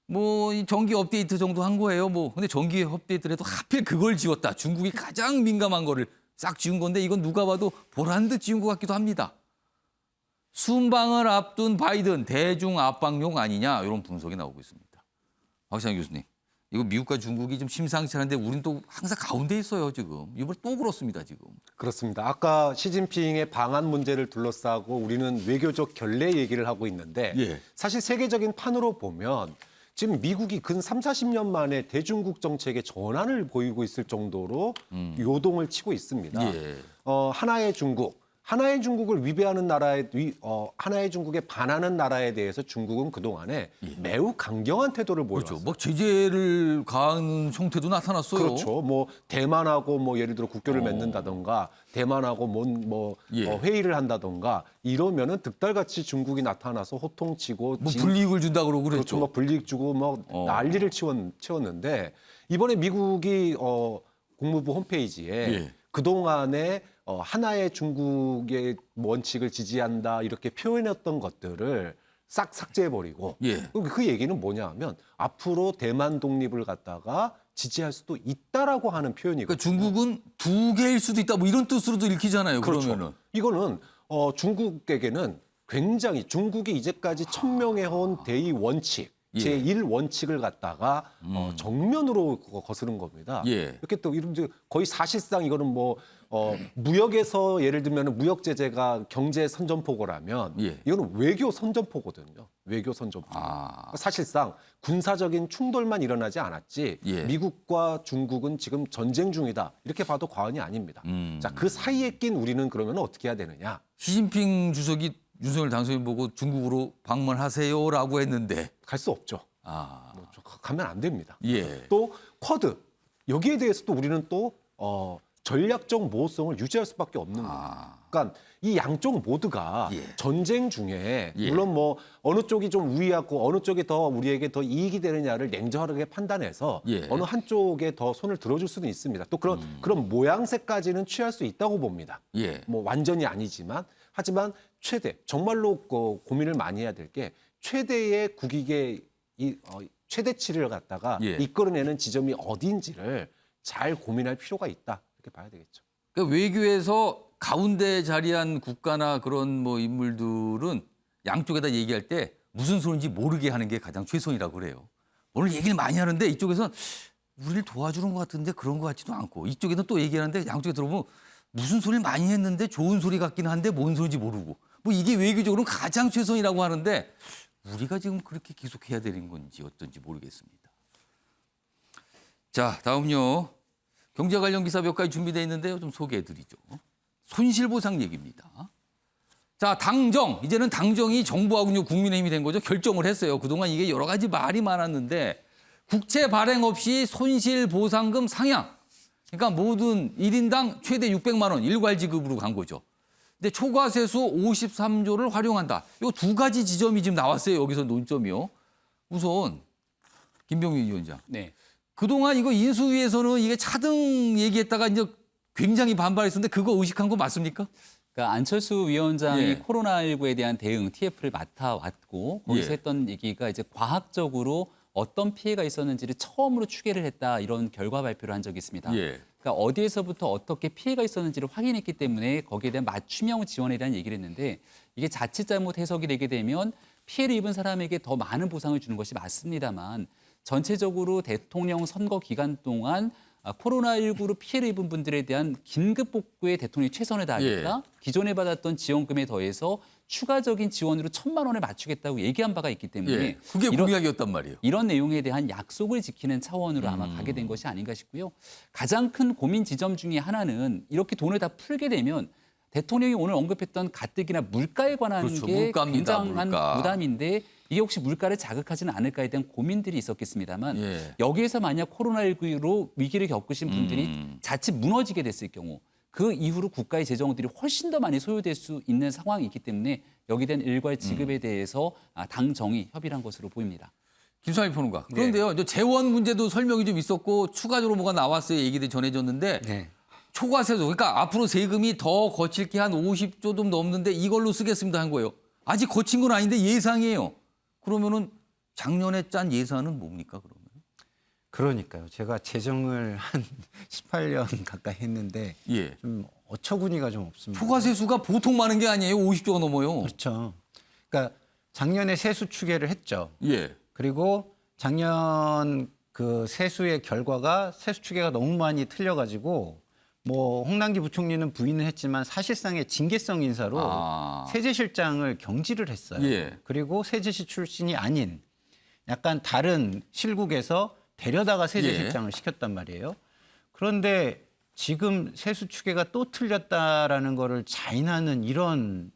뭐 이 전기 업데이트 정도 한 거예요. 뭐 근데 전기 업데이트를 해도 하필 그걸 지웠다. 중국이 가장 민감한 거를 싹 지운 건데 이건 누가 봐도 보란 듯 지운 것 같기도 합니다. 순방을 앞둔 바이든 대중 압박용 아니냐 이런 분석이 나오고 있습니다. 박찬희 교수님, 이거 미국과 중국이 좀 심상치 않은데 우리는 또 항상 가운데 있어요 지금. 이번에 또 그렇습니다 지금. 그렇습니다. 아까 시진핑의 방한 문제를 둘러싸고 우리는 외교적 결례 얘기를 하고 있는데 예. 사실 세계적인 판으로 보면 지금 미국이 근 3, 40년 만에 대중국 정책의 전환을 보이고 있을 정도로 요동을 치고 있습니다. 예. 하나의 중국을 위배하는 나라에 하나의 중국에 반하는 나라에 대해서 중국은 그동안에 매우 강경한 태도를 보여왔어요. 그렇죠. 뭐 제재를 가하는 형태도 나타났어요. 그렇죠. 뭐 대만하고 뭐 예를 들어 국교를 맺는다던가 대만하고 회의를 한다던가 이러면은 득달같이 중국이 나타나서 호통치고 뭐 불이익을 준다 그러고 그랬죠. 그렇죠. 뭐 불이익 주고 뭐 난리를 치웠는데 이번에 미국이 국무부 홈페이지에 그동안에 하나의 중국의 원칙을 지지한다 이렇게 표현했던 것들을 싹 삭제해버리고 그 얘기는 뭐냐 하면 앞으로 대만 독립을 갖다가 지지할 수도 있다라고 하는 표현이거든요. 그러니까 중국은 두 개일 수도 있다 뭐 이런 뜻으로도 읽히잖아요. 그렇죠. 그러면은. 이거는 중국에게는 굉장히 중국이 이제까지 천명해온 대의 원칙 제1원칙을 갖다가 정면으로 정면으로 겁니다. 이렇게 또 이런 거의 사실상 이거는 뭐 무역에서 예를 들면 무역 제재가 경제 선전포고라면 이거는 외교 선전포고거든요. 외교 선전포고. 사실상 군사적인 충돌만 일어나지 않았지 미국과 중국은 지금 전쟁 중이다. 이렇게 봐도 과언이 아닙니다. 자, 그 사이에 낀 우리는 그러면 어떻게 해야 되느냐? 시진핑 주석이 윤석열 당선인 보고 중국으로 방문하세요라고 했는데 갈 수 없죠. 가면 안 됩니다. 또 쿼드 여기에 대해서도 우리는 또 전략적 모호성을 유지할 수밖에 없는 겁니다. 그러니까 이 양쪽 모두가 전쟁 중에 물론 뭐 어느 쪽이 좀 우위하고 어느 쪽이 더 우리에게 더 이익이 되느냐를 냉정하게 판단해서 어느 한쪽에 더 손을 들어줄 수는 있습니다. 또 그런 모양새까지는 취할 수 있다고 봅니다. 뭐 완전히 아니지만 하지만 정말로 고민을 많이 해야 될 게 최대의 국익의 최대치를 갖다가 이끌어내는 지점이 어디인지를 잘 고민할 필요가 있다. 이렇게 봐야 되겠죠. 그러니까 외교에서 가운데 자리한 국가나 그런 뭐 인물들은 양쪽에다 얘기할 때 무슨 소리인지 모르게 하는 게 가장 최선이라고 그래요. 오늘 얘기를 많이 하는데 이쪽에서는 우리를 도와주는 것 같은데 그런 것 같지도 않고 이쪽에서는 또 얘기하는데 양쪽에 들어보면 무슨 소리를 많이 했는데 좋은 소리 같긴 한데 뭔 소리인지 모르고 뭐 이게 외교적으로는 가장 최선이라고 하는데 우리가 지금 그렇게 계속해야 되는 건지 어떤지 모르겠습니다. 자, 다음요. 경제 관련 기사 몇 가지 준비되어 있는데요. 좀 소개해드리죠. 손실보상 얘기입니다. 자, 당정. 이제는 당정이 정부하고 국민의힘이 된 거죠. 결정을 했어요. 그동안 이게 여러 가지 말이 많았는데 국채 발행 없이 손실보상금 상향. 그러니까 모든 1인당 최대 600만 원 일괄 지급으로 간 거죠. 근데 초과세수 53조를 활용한다. 이 두 가지 지점이 지금 나왔어요. 여기서 논점이요. 우선 김병민 위원장. 그동안 이거 인수위에서는 이게 차등 얘기했다가 이제 굉장히 반발했었는데 그거 의식한 거 맞습니까? 그러니까 안철수 위원장이 코로나19에 대한 대응 TF를 맡아왔고 거기서 했던 얘기가 이제 과학적으로 어떤 피해가 있었는지를 처음으로 추계를 했다 이런 결과 발표를 한 적이 있습니다. 그러니까 어디에서부터 어떻게 피해가 있었는지를 확인했기 때문에 거기에 대한 맞춤형 지원에 대한 얘기를 했는데 이게 자칫 잘못 해석이 되게 되면 피해를 입은 사람에게 더 많은 보상을 주는 것이 맞습니다만 전체적으로 대통령 선거 기간 동안 코로나19로 피해를 입은 분들에 대한 긴급 복구에 대통령이 최선을 다하겠다. 기존에 받았던 지원금에 더해서 추가적인 지원으로 1,000만 원을 맞추겠다고 얘기한 바가 있기 때문에 그게 공약이었단 말이에요. 이런 내용에 대한 약속을 지키는 차원으로 아마 가게 된 것이 아닌가 싶고요. 가장 큰 고민 지점 중에 하나는 이렇게 돈을 다 풀게 되면 대통령이 오늘 언급했던 가뜩이나 물가에 관한 게 물가입니다, 굉장한 물가. 부담인데 이게 혹시 물가를 자극하지는 않을까에 대한 고민들이 있었겠습니다만 여기에서 만약 코로나19로 위기를 겪으신 분들이 자칫 무너지게 됐을 경우 그 이후로 국가의 재정들이 훨씬 더 많이 소요될 수 있는 상황이 있기 때문에 여기에 대한 일괄 지급에 대해서 당정이 협의를 한 것으로 보입니다. 김상희 평론가. 그런데요. 이제 재원 문제도 설명이 좀 있었고 추가적으로 뭐가 나왔어요. 얘기들이 전해졌는데 초과세도 그러니까 앞으로 세금이 더 거칠 게 한 50조 좀 넘는데 이걸로 쓰겠습니다 한 거예요. 아직 거친 건 아닌데 예상이에요. 그러면은 작년에 짠 예산은 뭡니까 그러면? 그러니까요. 제가 재정을 한 18년 가까이 했는데 예. 좀 어처구니가 좀 없습니다. 초과세 수가 보통 많은 게 아니에요. 50조가 넘어요. 그렇죠. 그러니까 작년에 세수 추계를 했죠. 예. 그리고 작년 그 세수의 결과가 세수 추계가 너무 많이 틀려가지고 뭐 홍남기 부총리는 부인을 했지만 사실상의 징계성 인사로 세제실장을 경질을 했어요. 예. 그리고 세제시 출신이 아닌 약간 다른 실국에서 데려다가 세제실장을 시켰단 말이에요. 그런데 지금 세수 추계가 또 틀렸다라는 거를 자인하는 이런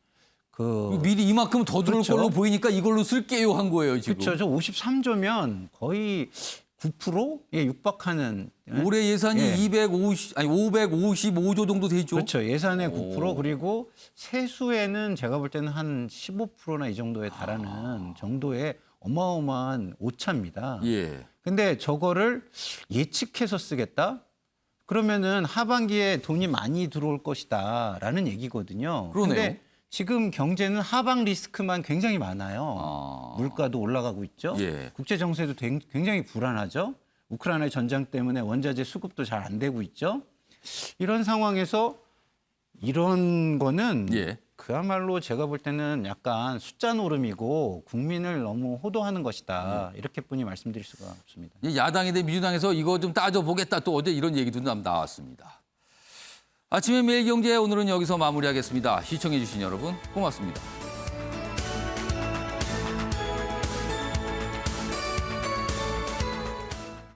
미리 이만큼 더 들어올 그렇죠. 걸로 보이니까 이걸로 쓸게요 한 거예요 지금. 그렇죠. 저 53조면 거의 9%에 육박하는 올해 예산이 예. 555조 정도 되죠. 그렇죠. 예산의 9% 그리고 세수에는 제가 볼 때는 한 15%나 이 정도에 달하는 정도의 어마어마한 오차입니다. 예. 근데 저거를 예측해서 쓰겠다? 그러면은 하반기에 돈이 많이 들어올 것이다라는 얘기거든요. 그러네요. 근데 지금 경제는 하방 리스크만 굉장히 많아요. 물가도 올라가고 있죠. 예. 국제 정세도 굉장히 불안하죠. 우크라이나 전쟁 때문에 원자재 수급도 잘 안 되고 있죠. 이런 상황에서 이런 거는 예. 그야말로 제가 볼 때는 약간 숫자 노름이고 국민을 너무 호도하는 것이다. 이렇게뿐이 말씀드릴 수가 없습니다. 야당이 대 민주당에서 이거 좀 따져보겠다 또 어제 이런 얘기도 나왔습니다. 아침의 매일경제 오늘은 여기서 마무리하겠습니다. 시청해 주신 여러분 고맙습니다.